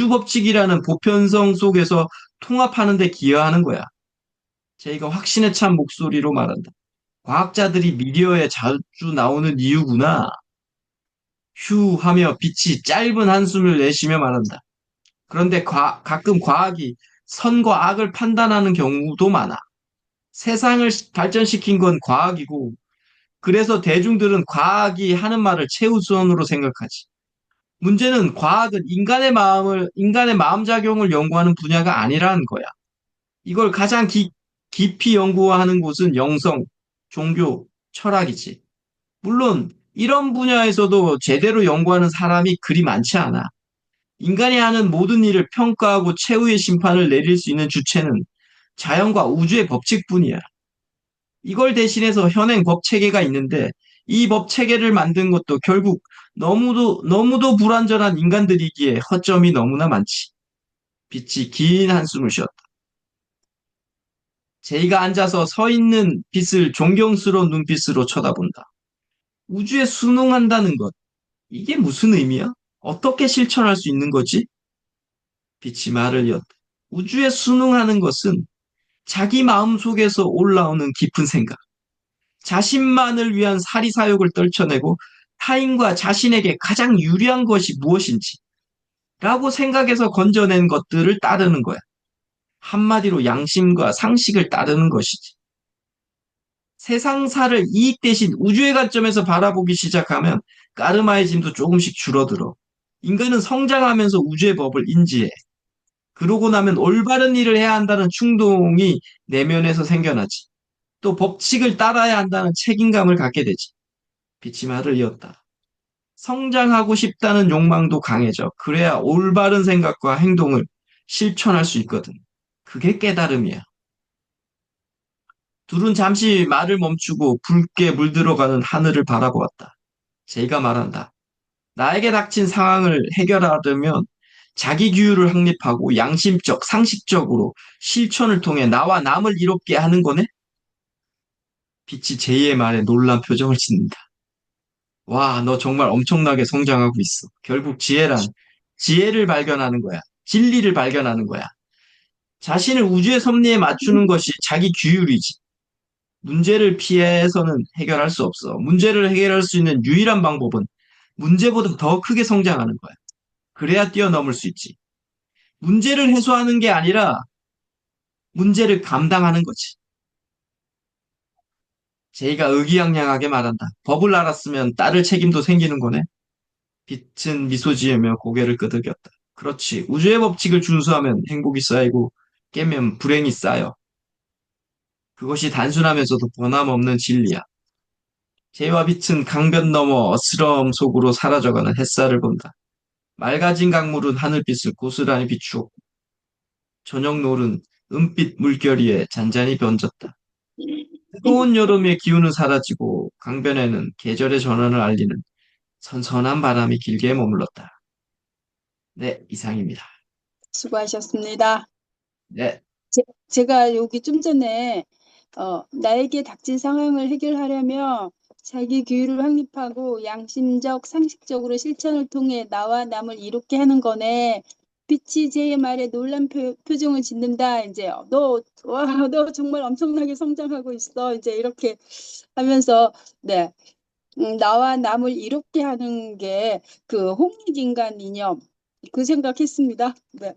[SPEAKER 1] 법칙이라는 보편성 속에서 통합하는 데 기여하는 거야. 제이가 확신에 찬 목소리로 말한다. 과학자들이 미디어에 자주 나오는 이유구나. 휴 하며 빛이 짧은 한숨을 내쉬며 말한다. 그런데 가끔 과학이 선과 악을 판단하는 경우도 많아. 세상을 발전시킨 건 과학이고, 그래서 대중들은 과학이 하는 말을 최우선으로 생각하지. 문제는 과학은 인간의 마음작용을 연구하는 분야가 아니라는 거야. 이걸 가장 깊이 연구하는 곳은 영성, 종교, 철학이지. 물론, 이런 분야에서도 제대로 연구하는 사람이 그리 많지 않아. 인간이 하는 모든 일을 평가하고 최후의 심판을 내릴 수 있는 주체는 자연과 우주의 법칙뿐이야. 이걸 대신해서 현행 법 체계가 있는데 이 법 체계를 만든 것도 결국 너무도 불완전한 인간들이기에 허점이 너무나 많지. 빛이 긴 한숨을 쉬었다. 제이가 앉아서 서 있는 빛을 존경스러운 눈빛으로 쳐다본다. 우주에 순응한다는 것, 이게 무슨 의미야? 어떻게 실천할 수 있는 거지? 빛이 말을 이었다. 우주에 순응하는 것은 자기 마음 속에서 올라오는 깊은 생각, 자신만을 위한 사리사욕을 떨쳐내고 타인과 자신에게 가장 유리한 것이 무엇인지 라고 생각해서 건져낸 것들을 따르는 거야. 한마디로 양심과 상식을 따르는 것이지. 세상사를 이익 대신 우주의 관점에서 바라보기 시작하면 까르마의 짐도 조금씩 줄어들어. 인간은 성장하면서 우주의 법을 인지해. 그러고 나면 올바른 일을 해야 한다는 충동이 내면에서 생겨나지. 또 법칙을 따라야 한다는 책임감을 갖게 되지. 빛이 말을 이었다. 성장하고 싶다는 욕망도 강해져. 그래야 올바른 생각과 행동을 실천할 수 있거든. 그게 깨달음이야. 둘은 잠시 말을 멈추고 붉게 물들어가는 하늘을 바라보았다. 제이가 말한다. 나에게 닥친 상황을 해결하려면 자기 규율을 확립하고 양심적, 상식적으로 실천을 통해 나와 남을 이롭게 하는 거네? 빛이 제이의 말에 놀란 표정을 짓는다. 와, 너 정말 엄청나게 성장하고 있어. 결국 지혜란 지혜를 발견하는 거야. 진리를 발견하는 거야. 자신을 우주의 섭리에 맞추는 것이 자기 규율이지. 문제를 피해서는 해결할 수 없어. 문제를 해결할 수 있는 유일한 방법은 문제보다 더 크게 성장하는 거야. 그래야 뛰어넘을 수 있지. 문제를 해소하는 게 아니라 문제를 감당하는 거지. 제이가 의기양양하게 말한다. 법을 알았으면 따를 책임도 생기는 거네. 빛은 미소 지으며 고개를 끄덕였다. 그렇지. 우주의 법칙을 준수하면 행복이 쌓이고 깨면 불행이 쌓여. 그것이 단순하면서도 변함없는 진리야. 제이와 빛은 강변 너머 어스러움 속으로 사라져가는 햇살을 본다. 맑아진 강물은 하늘빛을 고스란히 비추었고 저녁 노을은 은빛 물결 위에 잔잔히 번졌다. 뜨거운 여름의 기운은 사라지고 강변에는 계절의 전환을 알리는 선선한 바람이 길게 머물렀다. 네, 이상입니다.
[SPEAKER 2] 수고하셨습니다.
[SPEAKER 1] 네,
[SPEAKER 2] 제가 여기 좀 전에 나에게 닥친 상황을 해결하려면 자기 규율을 확립하고 양심적, 상식적으로 실천을 통해 나와 남을 이롭게 하는 거네. 빛이 제 말에 놀란 표정을 짓는다. 이제 와, 너 정말 엄청나게 성장하고 있어. 이제 이렇게 하면서 네, 나와 남을 이롭게 하는 게 그 홍익인간 이념 그 생각했습니다. 네.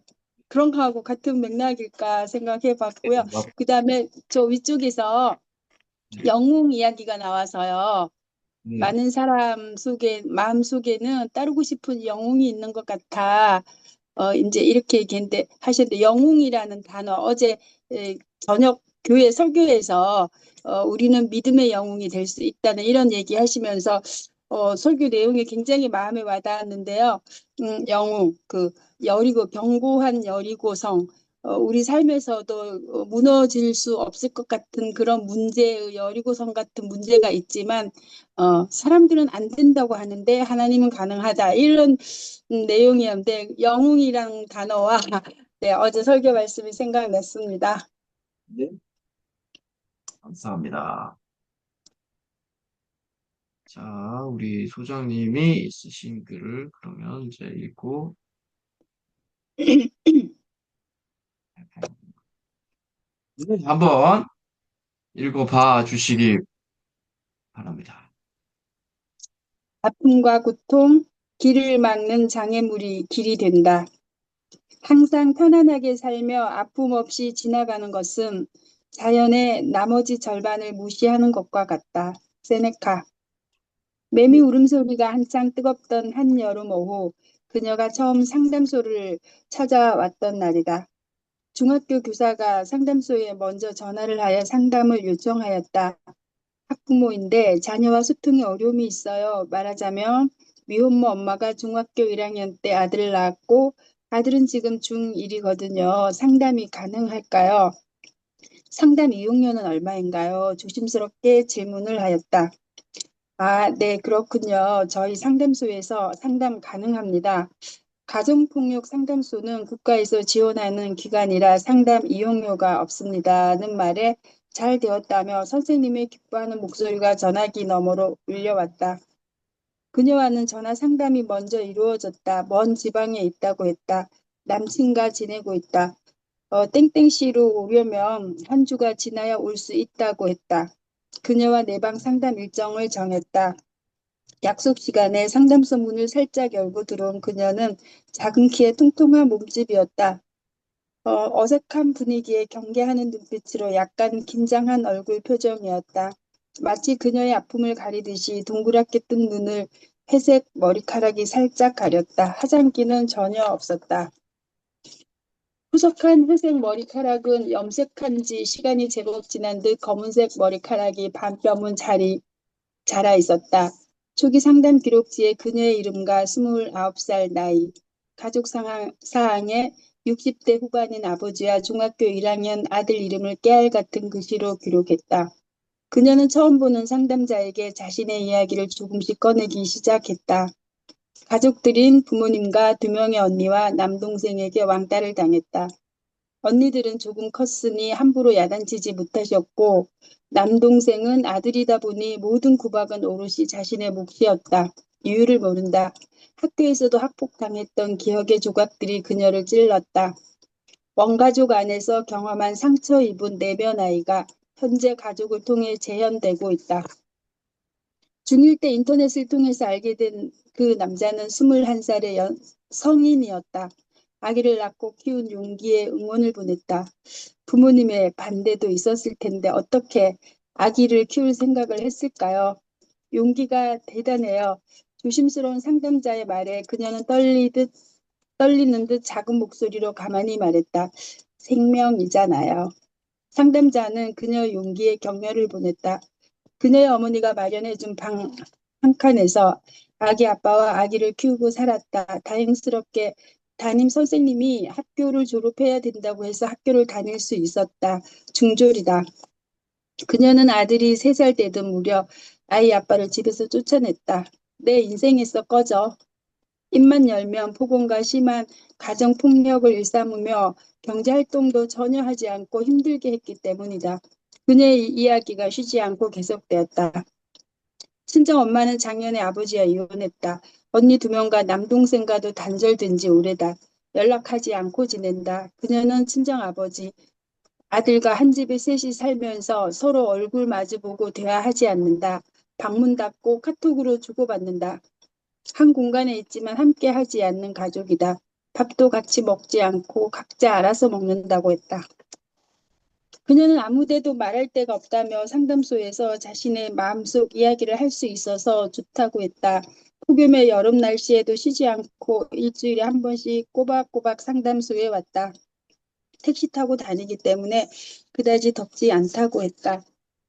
[SPEAKER 2] 그런 거하고 같은 맥락일까 생각해 봤고요. 그다음에 저 위쪽에서 영웅 이야기가 나와서요.
[SPEAKER 1] 네,
[SPEAKER 2] 많은 사람 속에 마음 속에는 따르고 싶은 영웅이 있는 것 같아. 이제 이렇게 얘기했는데 하셨는데 영웅이라는 단어 어제 저녁 교회 설교에서 우리는 믿음의 영웅이 될 수 있다는 이런 얘기 하시면서 설교 내용이 굉장히 마음에 와닿았는데요. 영웅 그 여리고 견고한 여리고성 우리 삶에서도 무너질 수 없을 것 같은 그런 문제 여리고성 같은 문제가 있지만 사람들은 안 된다고 하는데 하나님은 가능하다 이런 내용이었는데 영웅이란 단어와 네, 어제 설교 말씀이 생각났습니다.
[SPEAKER 1] 네, 감사합니다. 자, 우리 소장님이 쓰신 글을 그러면 이제 읽고 네, 한번 읽어봐 주시기 바랍니다.
[SPEAKER 2] 아픔과 고통, 길을 막는 장애물이 길이 된다. 항상 편안하게 살며 아픔 없이 지나가는 것은 자연의 나머지 절반을 무시하는 것과 같다. 세네카. 매미 울음소리가 한창 뜨겁던 한여름 오후, 그녀가 처음 상담소를 찾아왔던 날이다. 중학교 교사가 상담소에 먼저 전화를 하여 상담을 요청하였다. 학부모인데 자녀와 소통에 어려움이 있어요. 말하자면 미혼모 엄마가 중학교 1학년 때 아들을 낳았고 아들은 지금 중1이거든요. 상담이 가능할까요? 상담 이용료는 얼마인가요? 조심스럽게 질문을 하였다. 아, 네, 그렇군요. 저희 상담소에서 상담 가능합니다. 가정폭력 상담소는 국가에서 지원하는 기관이라 상담 이용료가 없습니다는 말에 잘 되었다며 선생님의 기뻐하는 목소리가 전화기 너머로 울려왔다. 그녀와는 전화 상담이 먼저 이루어졌다. 먼 지방에 있다고 했다. 남친과 지내고 있다. 땡땡시로 오려면 한 주가 지나야 올 수 있다고 했다. 그녀와 내 방 상담 일정을 정했다. 약속 시간에 상담소 문을 살짝 열고 들어온 그녀는 작은 키에 통통한 몸집이었다. 어색한 분위기에 경계하는 눈빛으로 약간 긴장한 얼굴 표정이었다. 마치 그녀의 아픔을 가리듯이 동그랗게 뜬 눈을 회색 머리카락이 살짝 가렸다. 화장기는 전혀 없었다. 후석한 회색 머리카락은 염색한 지 시간이 제법 지난 듯 검은색 머리카락이 반뼘은 자라 있었다. 초기 상담 기록지에 그녀의 이름과 29살 나이, 가족 사항에 60대 후반인 아버지와 중학교 1학년 아들 이름을 깨알 같은 글씨로 기록했다. 그녀는 처음 보는 상담자에게 자신의 이야기를 조금씩 꺼내기 시작했다. 가족들인 부모님과 두 명의 언니와 남동생에게 왕따를 당했다. 언니들은 조금 컸으니 함부로 야단치지 못하셨고, 남동생은 아들이다 보니 모든 구박은 오롯이 자신의 몫이었다. 이유를 모른다. 학교에서도 학폭당했던 기억의 조각들이 그녀를 찔렀다. 원가족 안에서 경험한 상처 입은 내면 아이가 현재 가족을 통해 재현되고 있다. 중1 때 인터넷을 통해서 알게 된 그 남자는 21살의 성인이었다. 아기를 낳고 키운 용기에 응원을 보냈다. 부모님의 반대도 있었을 텐데 어떻게 아기를 키울 생각을 했을까요? 용기가 대단해요. 조심스러운 상담자의 말에 그녀는 떨리는 듯 작은 목소리로 가만히 말했다. 생명이잖아요. 상담자는 그녀의 용기에 격려를 보냈다. 그녀의 어머니가 마련해준 방 한 칸에서 아기 아빠와 아기를 키우고 살았다. 다행스럽게 담임 선생님이 학교를 졸업해야 된다고 해서 학교를 다닐 수 있었다. 중졸이다. 그녀는 아들이 3살 되던 무렵 아이 아빠를 집에서 쫓아냈다. 내 인생에서 꺼져. 입만 열면 폭언과 심한 가정폭력을 일삼으며 경제활동도 전혀 하지 않고 힘들게 했기 때문이다. 그녀의 이야기가 쉬지 않고 계속되었다. 친정 엄마는 작년에 아버지와 이혼했다. 언니 2명과 남동생과도 단절된 지 오래다. 연락하지 않고 지낸다. 그녀는 친정 아버지, 아들과 한 집에 셋이 살면서 서로 얼굴 마주보고 대화하지 않는다. 방문 닫고 카톡으로 주고받는다. 한 공간에 있지만 함께 하지 않는 가족이다. 밥도 같이 먹지 않고 각자 알아서 먹는다고 했다. 그녀는 아무데도 말할 데가 없다며 상담소에서 자신의 마음속 이야기를 할 수 있어서 좋다고 했다. 폭염의 여름 날씨에도 쉬지 않고 일주일에 한 번씩 꼬박꼬박 상담소에 왔다. 택시 타고 다니기 때문에 그다지 덥지 않다고 했다.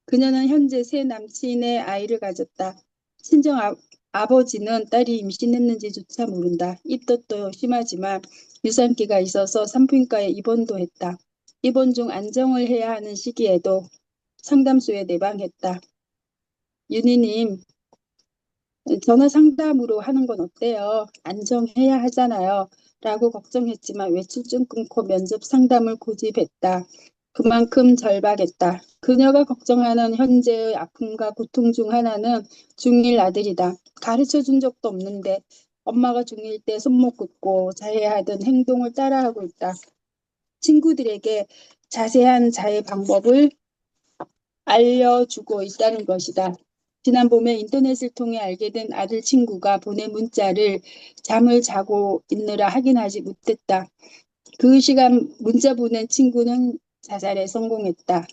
[SPEAKER 2] 그녀는 현재 새 남친의 아이를 가졌다. 친정 아버지는 딸이 임신했는지조차 모른다. 입덧도 심하지만 유산기가 있어서 산부인과에 입원도 했다. 입원 중 안정을 해야 하는 시기에도 상담소에 내방했다. 윤희님, 전화 상담으로 하는 건 어때요? 안정해야 하잖아요. 라고 걱정했지만 외출증 끊고 면접 상담을 고집했다. 그만큼 절박했다. 그녀가 걱정하는 현재의 아픔과 고통 중 하나는 중1 아들이다. 가르쳐 준 적도 없는데 엄마가 중1 때 손목 긋고 자해하던 행동을 따라하고 있다. 친구들에게 자세한 자해 방법을 알려주고 있다는 것이다. 지난 봄에 인터넷을 통해 알게 된 아들 친구가 보낸 문자를 잠을 자고 있느라 확인하지 못했다. 그 시간 문자 보낸 친구는 자살에 성공했다.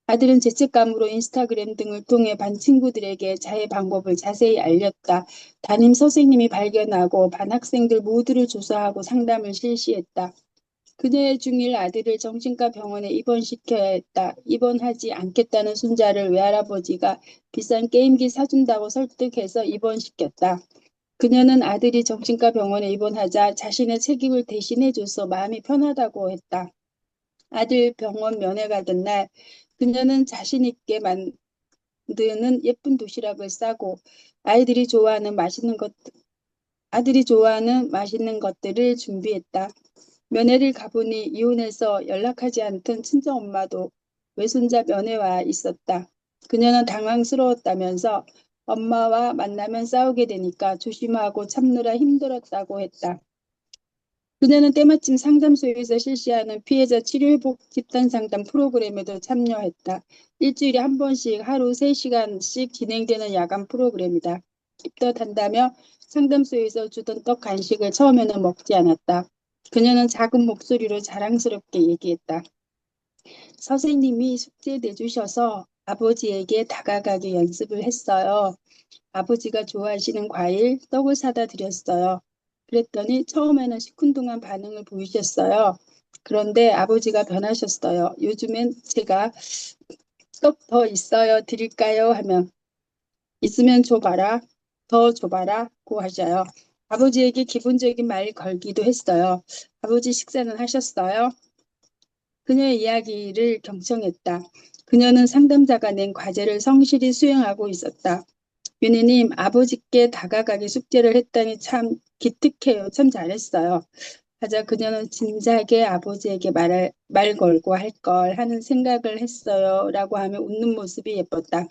[SPEAKER 2] 아들은 죄책감으로 인스타그램 등을 통해 반 친구들에게 자해 방법을 자세히 알렸다. 담임 선생님이 발견하고 반 학생들 모두를 조사하고 상담을 실시했다. 그녀의 중1 아들을 정신과 병원에 입원시켜야 했다. 입원하지 않겠다는 손자를 외할아버지가 비싼 게임기 사준다고 설득해서 입원시켰다. 그녀는 아들이 정신과 병원에 입원하자 자신의 책임을 대신해줘서 마음이 편하다고 했다. 아들 병원 면회 가던 날 그녀는 자신 있게 만드는 예쁜 도시락을 싸고 아이들이 좋아하는 맛있는 것 아들이 좋아하는 맛있는 것들을 준비했다. 면회를 가보니 이혼해서 연락하지 않던 친정엄마도 외손자 면회 와 있었다. 그녀는 당황스러웠다면서 엄마와 만나면 싸우게 되니까 조심하고 참느라 힘들었다고 했다. 그녀는 때마침 상담소에서 실시하는 피해자 치료회복 집단 상담 프로그램에도 참여했다. 일주일에 한 번씩 하루 3시간씩 진행되는 야간 프로그램이다. 입덧한다며 상담소에서 주던 떡 간식을 처음에는 먹지 않았다. 그녀는 작은 목소리로 자랑스럽게 얘기했다. 선생님이 숙제 내주셔서 아버지에게 다가가기 연습을 했어요. 아버지가 좋아하시는 과일, 떡을 사다 드렸어요. 그랬더니 처음에는 시큰둥한 반응을 보이셨어요. 그런데 아버지가 변하셨어요. 요즘엔 제가 떡 더 있어요. 드릴까요? 하면 있으면 줘봐라. 더 줘봐라. 고 하셔요. 아버지에게 기본적인 말 걸기도 했어요. 아버지 식사는 하셨어요? 그녀의 이야기를 경청했다. 그녀는 상담자가 낸 과제를 성실히 수행하고 있었다. 윤희님, 아버지께 다가가기 숙제를 했다니 참 기특해요. 참 잘했어요. 하자 그녀는 진작에 아버지에게 말 걸고 할 걸 하는 생각을 했어요. 라고 하며 웃는 모습이 예뻤다.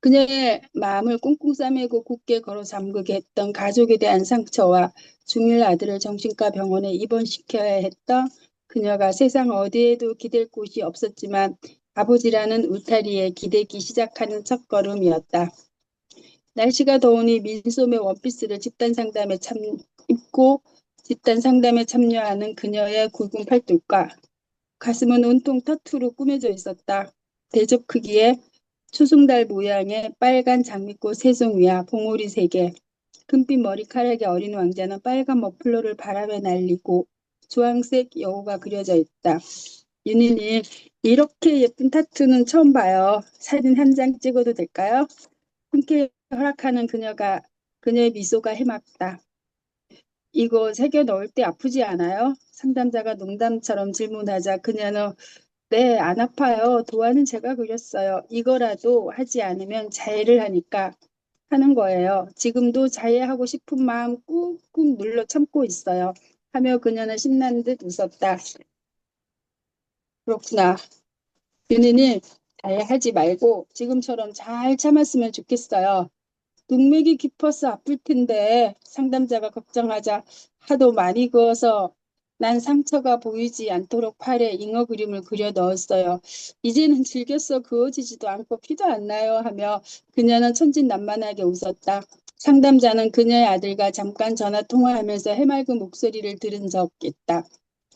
[SPEAKER 2] 그녀의 마음을 꽁꽁 싸매고 굳게 걸어 잠그게 했던 가족에 대한 상처와 중일 아들을 정신과 병원에 입원시켜야 했던 그녀가 세상 어디에도 기댈 곳이 없었지만 아버지라는 울타리에 기대기 시작하는 첫걸음이었다. 날씨가 더우니 민소매 원피스를 입고 집단 상담에 참여하는 그녀의 굵은 팔뚝과 가슴은 온통 타투로 꾸며져 있었다. 대접 크기에 초승달 모양의 빨간 장미꽃 3송이와 봉오리 3개, 금빛 머리카락의 어린 왕자는 빨간 머플러를 바람에 날리고 주황색 여우가 그려져 있다. 윤희님, 이렇게 예쁜 타투는 처음 봐요. 사진 한 장 찍어도 될까요? 흔쾌히 허락하는 그녀의 미소가 해맑다. 이거 새겨 넣을 때 아프지 않아요? 상담자가 농담처럼 질문하자 그녀는 네, 안 아파요. 도안은 제가 그렸어요. 이거라도 하지 않으면 자해를 하니까 하는 거예요. 지금도 자해하고 싶은 마음 꾹꾹 눌러 참고 있어요. 하며 그녀는 신난 듯 웃었다. 그렇구나. 윤희는 자해하지 말고 지금처럼 잘 참았으면 좋겠어요. 동맥이 깊어서 아플 텐데 상담자가 걱정하자 하도 많이 그어서 난 상처가 보이지 않도록 팔에 잉어 그림을 그려 넣었어요. 이제는 즐겼어 그어지지도 않고 피도 안 나요 하며 그녀는 천진난만하게 웃었다. 상담자는 그녀의 아들과 잠깐 전화 통화하면서 해맑은 목소리를 들은 적 있다.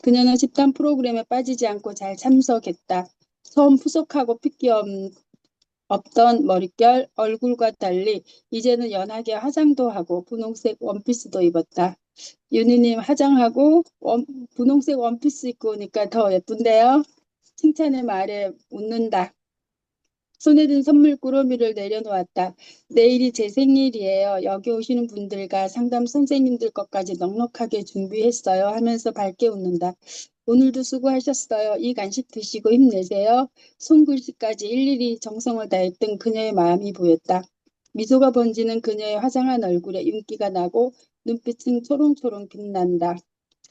[SPEAKER 2] 그녀는 집단 프로그램에 빠지지 않고 잘 참석했다. 처음 푸석하고 핏기 없던 머릿결, 얼굴과 달리 이제는 연하게 화장도 하고 분홍색 원피스도 입었다. 윤희님 화장하고 분홍색 원피스 입고 오니까 더 예쁜데요? 칭찬의 말에 웃는다. 손에 든 선물 꾸러미를 내려놓았다. 내일이 제 생일이에요. 여기 오시는 분들과 상담 선생님들 것까지 넉넉하게 준비했어요. 하면서 밝게 웃는다. 오늘도 수고하셨어요. 이 간식 드시고 힘내세요. 손글씨까지 일일이 정성을 다했던 그녀의 마음이 보였다. 미소가 번지는 그녀의 화장한 얼굴에 윤기가 나고 눈빛은 초롱초롱 빛난다.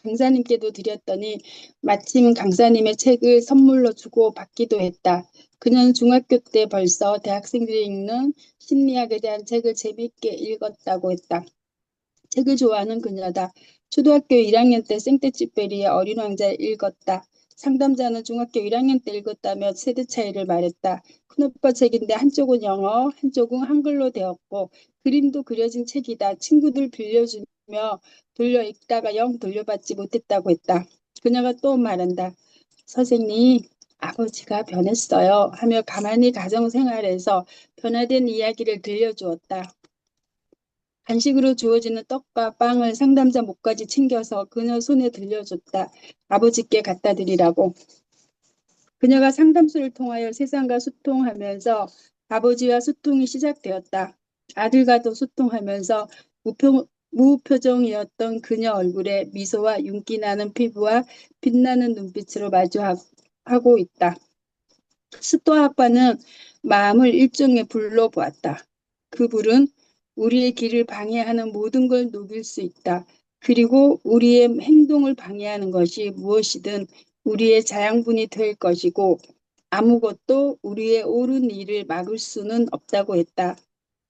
[SPEAKER 2] 강사님께도 드렸더니 마침 강사님의 책을 선물로 주고 받기도 했다. 그녀는 중학교 때 벌써 대학생들이 읽는 심리학에 대한 책을 재미있게 읽었다고 했다. 책을 좋아하는 그녀다. 초등학교 1학년 때 생떼쥐페리의 어린 왕자를 읽었다. 상담자는 중학교 1학년 때 읽었다며 세대 차이를 말했다. 큰오빠 책인데 한쪽은 영어, 한쪽은 한글로 되었고 그림도 그려진 책이다. 친구들 빌려주며 돌려 읽다가 영 돌려받지 못했다고 했다. 그녀가 또 말한다. 선생님, 아버지가 변했어요. 하며 가만히 가정생활에서 변화된 이야기를 들려주었다. 간식으로 주어지는 떡과 빵을 상담자 목까지 챙겨서 그녀 손에 들려줬다. 아버지께 갖다 드리라고. 그녀가 상담소를 통하여 세상과 소통하면서 아버지와 소통이 시작되었다. 아들과도 소통하면서 무표정이었던 그녀 얼굴에 미소와 윤기 나는 피부와 빛나는 눈빛으로 마주하고 있다. 스토아과는 마음을 일종의 불로 보았다. 그 불은 우리의 길을 방해하는 모든 걸 녹일 수 있다. 그리고 우리의 행동을 방해하는 것이 무엇이든 우리의 자양분이 될 것이고 아무것도 우리의 옳은 일을 막을 수는 없다고 했다.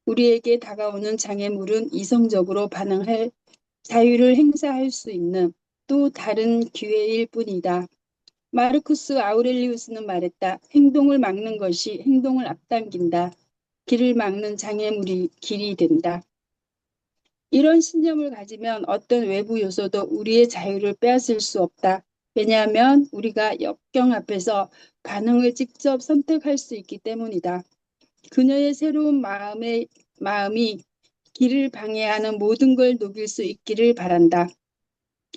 [SPEAKER 2] 우리에게 다가오는 장애물은 이성적으로 반응할 자유를 행사할 수 있는 또 다른 기회일 뿐이다. 마르쿠스 아우렐리우스는 말했다. 행동을 막는 것이 행동을 앞당긴다. 길을 막는 장애물이 길이 된다. 이런 신념을 가지면 어떤 외부 요소도 우리의 자유를 빼앗을 수 없다. 왜냐하면 우리가 역경 앞에서 반응을 직접 선택할 수 있기 때문이다. 그녀의 새로운 마음이 길을 방해하는 모든 걸 녹일 수 있기를 바란다.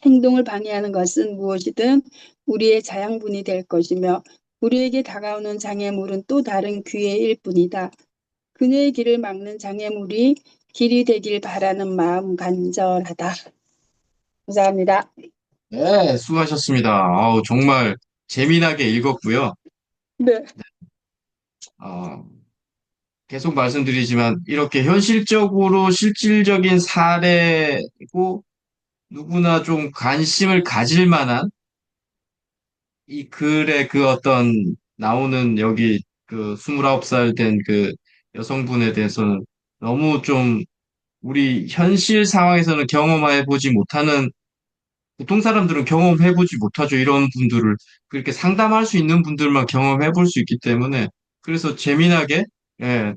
[SPEAKER 2] 행동을 방해하는 것은 무엇이든 우리의 자양분이 될 것이며 우리에게 다가오는 장애물은 또 다른 기회일 뿐이다. 그녀의 길을 막는 장애물이 길이 되길 바라는 마음 간절하다. 감사합니다.
[SPEAKER 1] 네, 수고하셨습니다. 정말 재미나게 읽었고요.
[SPEAKER 2] 네,
[SPEAKER 1] 어, 계속 말씀드리지만 이렇게 현실적으로 실질적인 사례고 누구나 좀 관심을 가질 만한 이 글의 그 어떤 나오는 여기 그 29살 된 그 여성분에 대해서는 너무 좀 우리 현실 상황에서는 경험해 보지 못하는 보통 사람들은 경험해 보지 못하죠. 이런 분들을 그렇게 상담할 수 있는 분들만 경험해 볼 수 있기 때문에 그래서 재미나게 예,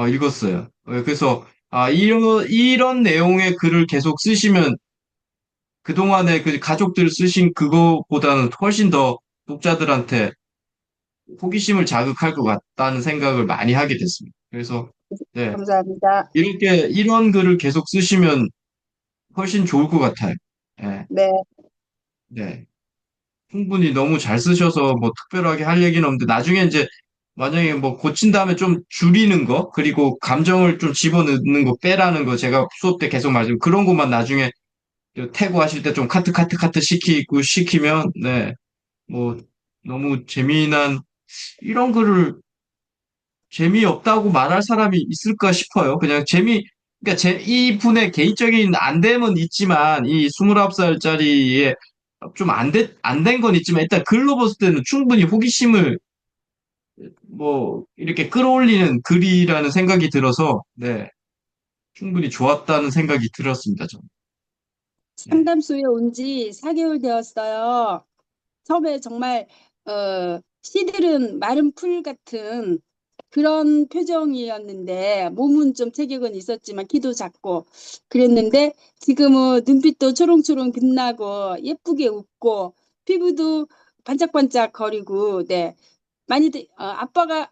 [SPEAKER 1] 읽었어요. 그래서 이런 내용의 글을 계속 쓰시면 그동안에 그 가족들 쓰신 그거보다는 훨씬 더 독자들한테 호기심을 자극할 것 같다는 생각을 많이 하게 됐습니다. 그래서, 네,
[SPEAKER 2] 감사합니다.
[SPEAKER 1] 이런 글을 계속 쓰시면 훨씬 좋을 것 같아요. 네,
[SPEAKER 2] 네,
[SPEAKER 1] 네. 충분히 너무 잘 쓰셔서 뭐 특별하게 할 얘기는 없는데 나중에 이제 만약에 뭐 고친 다음에 좀 줄이는 거, 그리고 감정을 좀 집어넣는 거 빼라는 거 제가 수업 때 계속 말씀 그런 것만 나중에 태그 하실 때 좀 카트 시키면, 네, 뭐 너무 재미난 이런 글을 재미없다고 말할 사람이 있을까 싶어요. 그러니까 이 분의 개인적인 안됨은 있지만, 이 29살짜리의 좀 안 된 건 있지만, 일단 글로 봤을 때는 충분히 호기심을 뭐, 이렇게 끌어올리는 글이라는 생각이 들어서, 네, 충분히 좋았다는 생각이 들었습니다, 저는. 네.
[SPEAKER 2] 상담소에 온 지 4개월 되었어요. 처음에 정말 씨들은 마른 풀 같은 그런 표정이었는데 몸은 좀 체격은 있었지만 키도 작고 그랬는데 지금은 눈빛도 초롱초롱 빛나고 예쁘게 웃고 피부도 반짝반짝 거리고 네 많이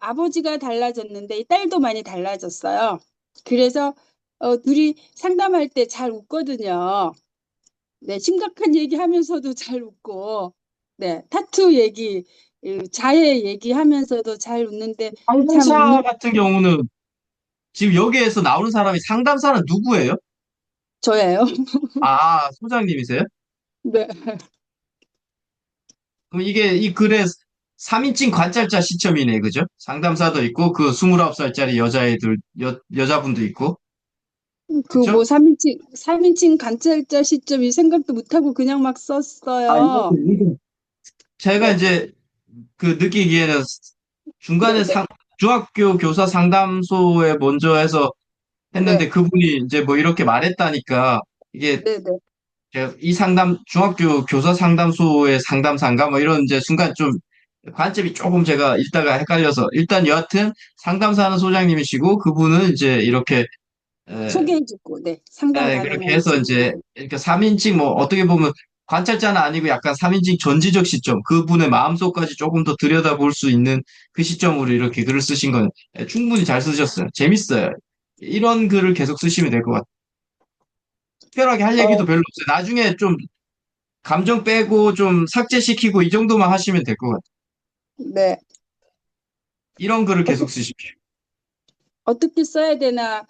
[SPEAKER 2] 아버지가 달라졌는데 이 딸도 많이 달라졌어요. 그래서 둘이 상담할 때 잘 웃거든요. 네, 심각한 얘기하면서도 잘 웃고, 네, 타투 얘기, 자해 얘기하면서도 잘 웃는데 참
[SPEAKER 1] 상담사 같은 경우는 지금 여기에서 나오는 사람이 상담사는 누구예요?
[SPEAKER 2] 저예요.
[SPEAKER 1] 소장님이세요?
[SPEAKER 2] 네,
[SPEAKER 1] 그럼 이게 이 글에 3인칭 관찰자 시점이네, 그죠? 상담사도 있고, 그 29살짜리 여자분도 있고,
[SPEAKER 2] 그 뭐
[SPEAKER 1] 그쵸?
[SPEAKER 2] 3인칭 관찰자 시점이 생각도 못하고 그냥 막
[SPEAKER 1] 이거,
[SPEAKER 2] 썼어요.
[SPEAKER 1] 이거. 제가
[SPEAKER 2] 네,
[SPEAKER 1] 이제 그 느끼기에는
[SPEAKER 2] 네,
[SPEAKER 1] 중간에
[SPEAKER 2] 네,
[SPEAKER 1] 중학교 교사 상담소에 먼저 해서
[SPEAKER 2] 네,
[SPEAKER 1] 했는데 그분이 이제 뭐 이렇게 말했다니까 이게
[SPEAKER 2] 네, 네,
[SPEAKER 1] 제가 이 중학교 교사 상담소의 상담사인가 뭐 이런 이제 순간 좀 관점이 조금 제가 읽다가 헷갈려서 일단 여하튼 상담사는 소장님이시고 그분은 이제 이렇게 에,
[SPEAKER 2] 소개해주고, 네, 상담
[SPEAKER 1] 그렇게
[SPEAKER 2] 가능한
[SPEAKER 1] 해서 이제
[SPEAKER 2] 친구.
[SPEAKER 1] 이렇게 3인칭 뭐 어떻게 보면 관찰자는 아니고 약간 3인칭 전지적 시점 그분의 마음속까지 조금 더 들여다볼 수 있는 그 시점으로 이렇게 글을 쓰신 건 충분히 잘 쓰셨어요. 재밌어요. 이런 글을 계속 쓰시면 될 것 같아요. 특별하게 할
[SPEAKER 2] 어,
[SPEAKER 1] 얘기도 별로 없어요. 나중에 좀 감정 빼고 좀 삭제시키고 이 정도만 하시면 될 것 같아요.
[SPEAKER 2] 네,
[SPEAKER 1] 이런 글을 계속
[SPEAKER 2] 어떻게,
[SPEAKER 1] 쓰십시오.
[SPEAKER 2] 어떻게 써야 되나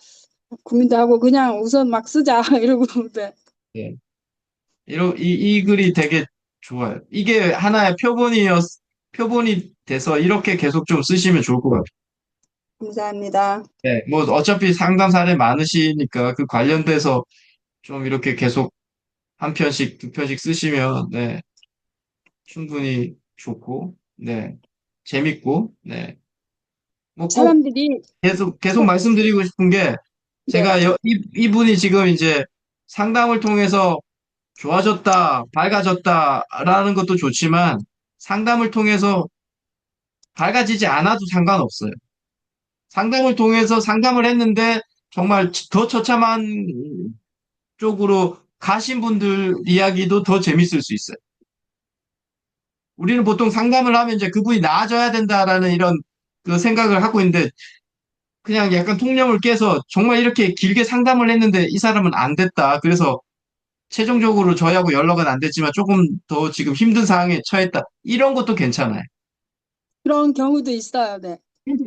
[SPEAKER 2] 고민도 하고 그냥 우선 막 쓰자 이러고, 네,
[SPEAKER 1] 네. 이 글이 되게 좋아요. 이게 하나의 표본이 돼서 이렇게 계속 좀 쓰시면 좋을 것 같아요.
[SPEAKER 2] 감사합니다.
[SPEAKER 1] 네, 뭐 어차피 상담 사례 많으시니까 그 관련돼서 좀 이렇게 계속 한 편씩 두 편씩 쓰시면 네, 충분히 좋고 네, 재밌고 네. 뭐 꼭
[SPEAKER 2] 사람들이,
[SPEAKER 1] 계속
[SPEAKER 2] 사-
[SPEAKER 1] 말씀드리고 싶은 게
[SPEAKER 2] 네,
[SPEAKER 1] 제가 이분이 지금 이제 상담을 통해서 좋아졌다, 밝아졌다라는 것도 좋지만 상담을 통해서 밝아지지 않아도 상관없어요. 상담을 통해서 상담을 했는데 정말 더 처참한 쪽으로 가신 분들 이야기도 더 재밌을 수 있어요. 우리는 보통 상담을 하면 이제 그분이 나아져야 된다라는 이런 그 생각을 하고 있는데 그냥 약간 통념을 깨서 정말 이렇게 길게 상담을 했는데 이 사람은 안 됐다. 그래서 최종적으로 저희하고 연락은 안 됐지만 조금 더 지금 힘든 상황에 처했다. 이런 것도 괜찮아요.
[SPEAKER 2] 그런 경우도 있어요. 네,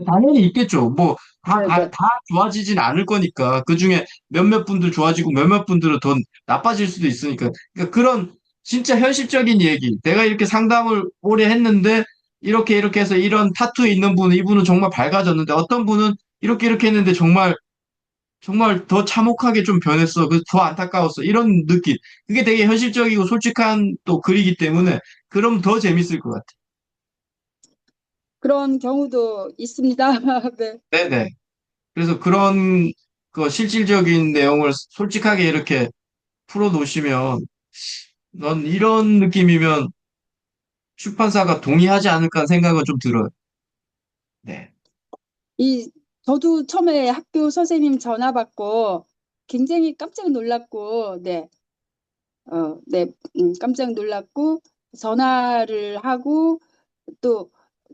[SPEAKER 1] 당연히 있겠죠. 뭐,
[SPEAKER 2] 네, 네.
[SPEAKER 1] 다 좋아지진 않을 거니까. 그 중에 몇몇 분들 좋아지고 몇몇 분들은 더 나빠질 수도 있으니까. 그러니까 그런 진짜 현실적인 얘기. 내가 이렇게 상담을 오래 했는데, 이렇게 해서 이런 타투에 있는 분, 이분은 정말 밝아졌는데, 어떤 분은 이렇게 했는데 정말 더 참혹하게 좀 변했어. 그래서 더 안타까웠어. 이런 느낌. 그게 되게 현실적이고 솔직한 또 글이기 때문에, 그럼 더 재밌을 것 같아.
[SPEAKER 2] 그런 경우도 있습니다. 네.
[SPEAKER 1] 네네. 그래서 그런 그 실질적인 내용을 솔직하게 이렇게 풀어놓으시면 넌 이런 느낌이면 출판사가 동의하지 않을까 생각은 좀 들어요. 네.
[SPEAKER 2] 이, 저도 처음에 학교 선생님 전화 받고 굉장히 깜짝 놀랐고, 네, 네, 깜짝 놀랐고, 전화를 하고, 또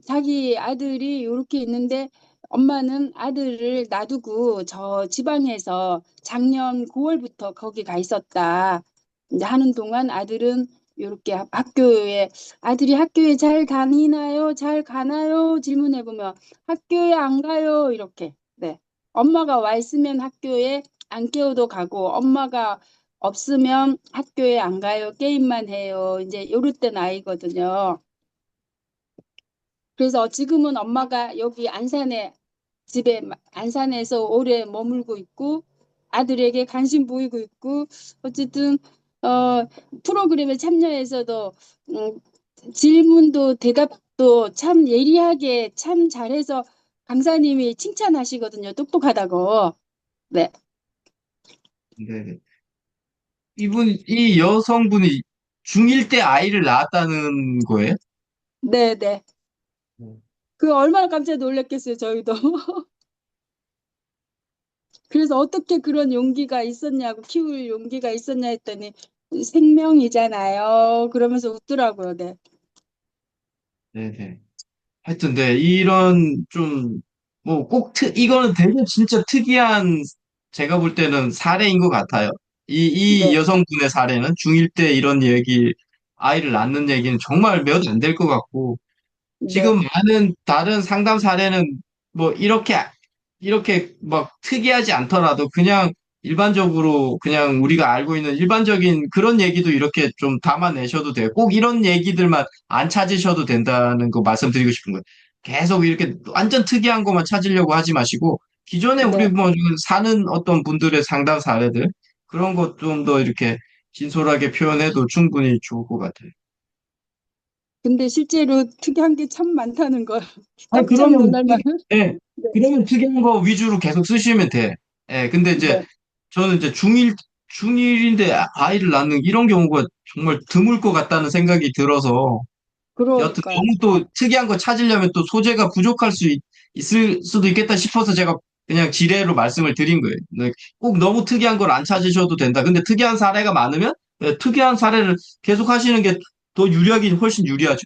[SPEAKER 2] 자기 아들이 이렇게 있는데 엄마는 아들을 놔두고 저 지방에서 작년 9월부터 거기 가 있었다. 이제 하는 동안 아들은 이렇게 학교에 아들이 학교에 잘 다니나요? 잘 가나요? 질문해 보면 학교에 안 가요. 이렇게. 네. 엄마가 와 있으면 학교에 안 깨워도 가고 엄마가 없으면 학교에 안 가요. 게임만 해요. 이제 요럴 때 나이거든요. 그래서 지금은 엄마가 여기 안산에 집에 안산에서 오래 머물고 있고 아들에게 관심 보이고 있고 어쨌든 어 프로그램에 참여해서도 음, 질문도 대답도 참 예리하게 참 잘해서 강사님이 칭찬하시거든요. 똑똑하다고. 네.
[SPEAKER 1] 네. 이 여성분이 중1 때 아이를 낳았다는 거예요?
[SPEAKER 2] 네, 네.
[SPEAKER 1] 음.
[SPEAKER 2] 그 얼마나 깜짝 놀랐겠어요, 저희도. 그래서 어떻게 그런 용기가 있었냐고, 키울 용기가 있었냐 했더니 생명이잖아요. 그러면서 웃더라고요. 네.
[SPEAKER 1] 네네. 하여튼, 네, 이런 좀, 뭐 꼭 이거는 되게 진짜 특이한, 제가 볼 때는 사례인 것 같아요. 이
[SPEAKER 2] 네.
[SPEAKER 1] 여성분의 사례는 중1 때 이런 얘기, 아이를 낳는 얘기는 정말 몇 안 될 것 같고,
[SPEAKER 2] 네.
[SPEAKER 1] 지금 많은 다른 상담 사례는 뭐 이렇게 막 특이하지 않더라도 그냥 일반적으로 그냥 우리가 알고 있는 일반적인 그런 얘기도 이렇게 좀 담아내셔도 돼요. 꼭 이런 얘기들만 안 찾으셔도 된다는 거 말씀드리고 싶은 거예요. 계속 이렇게 완전 특이한 것만 찾으려고 하지 마시고 기존에 우리
[SPEAKER 2] 네.
[SPEAKER 1] 뭐 사는 어떤 분들의 상담 사례들 그런 것 좀 더 이렇게 진솔하게 표현해도 충분히 좋을 것 같아요.
[SPEAKER 2] 근데 실제로 특이한 게 참 많다는 걸
[SPEAKER 1] 아니,
[SPEAKER 2] 깜짝
[SPEAKER 1] 그러면,
[SPEAKER 2] 놀랄 만한.
[SPEAKER 1] 예,
[SPEAKER 2] 네.
[SPEAKER 1] 그러면 특이한 거 위주로 계속 쓰시면 돼. 예, 근데 이제,
[SPEAKER 2] 네.
[SPEAKER 1] 저는 이제 중일인데 아이를 낳는 이런 경우가 정말 드물 것 같다는 생각이 들어서, 여튼
[SPEAKER 2] 그러니까요.
[SPEAKER 1] 너무 또 특이한 거 찾으려면 또 소재가 부족할 있을 수도 있겠다 싶어서 제가 그냥 지뢰로 말씀을 드린 거예요. 네, 꼭 너무 특이한 걸 안 찾으셔도 된다. 근데 특이한 사례가 많으면, 예, 특이한 사례를 계속 하시는 게 더 유리하긴 훨씬 유리하죠.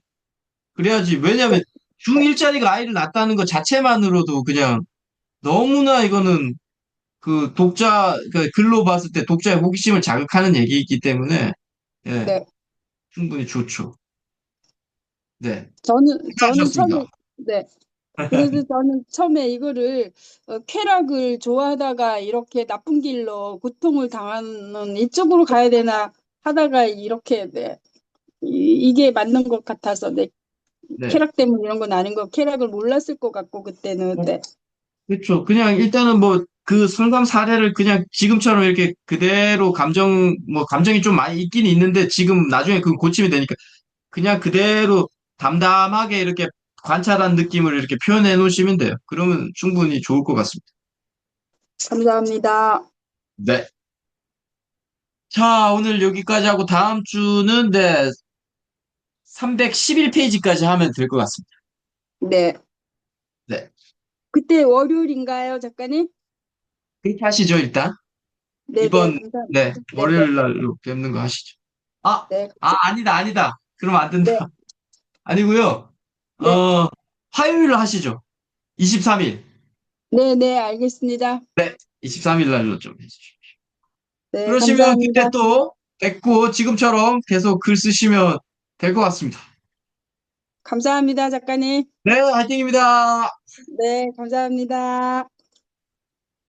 [SPEAKER 1] 그래야지. 왜냐면 중1짜리가 아이를 낳았다는 것 자체만으로도 그냥 너무나 이거는 그 그 글로 봤을 때 독자의 호기심을 자극하는 얘기이기 때문에 예,
[SPEAKER 2] 네.
[SPEAKER 1] 충분히 좋죠. 네.
[SPEAKER 2] 저는 처음에,
[SPEAKER 1] 수고하셨습니다.
[SPEAKER 2] 네. 그래서 저는 처음에 이거를 쾌락을 좋아하다가 이렇게 나쁜 길로 고통을 당하는 이쪽으로 가야 되나 하다가 이렇게, 네. 이게 맞는 것 같아서, 네.
[SPEAKER 1] 네.
[SPEAKER 2] 쾌락 때문에 이런 건 아닌 거, 쾌락을 몰랐을 것 같고, 그때는, 네.
[SPEAKER 1] 그렇죠. 그냥 일단은 뭐 그 상담 사례를 그냥 지금처럼 이렇게 그대로 감정이 좀 많이 있긴 있는데 지금 나중에 그 고치면 되니까 그냥 그대로 담담하게 이렇게 관찰한 느낌을 이렇게 표현해 놓으시면 돼요. 그러면 충분히 좋을 것 같습니다.
[SPEAKER 2] 감사합니다.
[SPEAKER 1] 네. 자, 오늘 여기까지 하고 다음 주는 네, 311페이지까지 하면 될 것 같습니다.
[SPEAKER 2] 네.
[SPEAKER 1] 네.
[SPEAKER 2] 그때 월요일인가요, 작가님?
[SPEAKER 1] 그렇게 하시죠, 일단.
[SPEAKER 2] 네네,
[SPEAKER 1] 이번,
[SPEAKER 2] 감사합니다.
[SPEAKER 1] 네,
[SPEAKER 2] 네네,
[SPEAKER 1] 월요일 날로 뵙는 거 하시죠. 아,
[SPEAKER 2] 네,
[SPEAKER 1] 아니다, 아니다. 그러면 안 된다.
[SPEAKER 2] 네,
[SPEAKER 1] 아니고요.
[SPEAKER 2] 네,
[SPEAKER 1] 화요일로 하시죠. 23일.
[SPEAKER 2] 네, 네, 알겠습니다.
[SPEAKER 1] 23일 날로 좀 해주시죠.
[SPEAKER 2] 네,
[SPEAKER 1] 그러시면 그때
[SPEAKER 2] 감사합니다.
[SPEAKER 1] 또 뵙고 지금처럼 계속 글 쓰시면 될 것 같습니다.
[SPEAKER 2] 감사합니다, 작가님.
[SPEAKER 1] 네, 화이팅입니다.
[SPEAKER 2] 네, 감사합니다.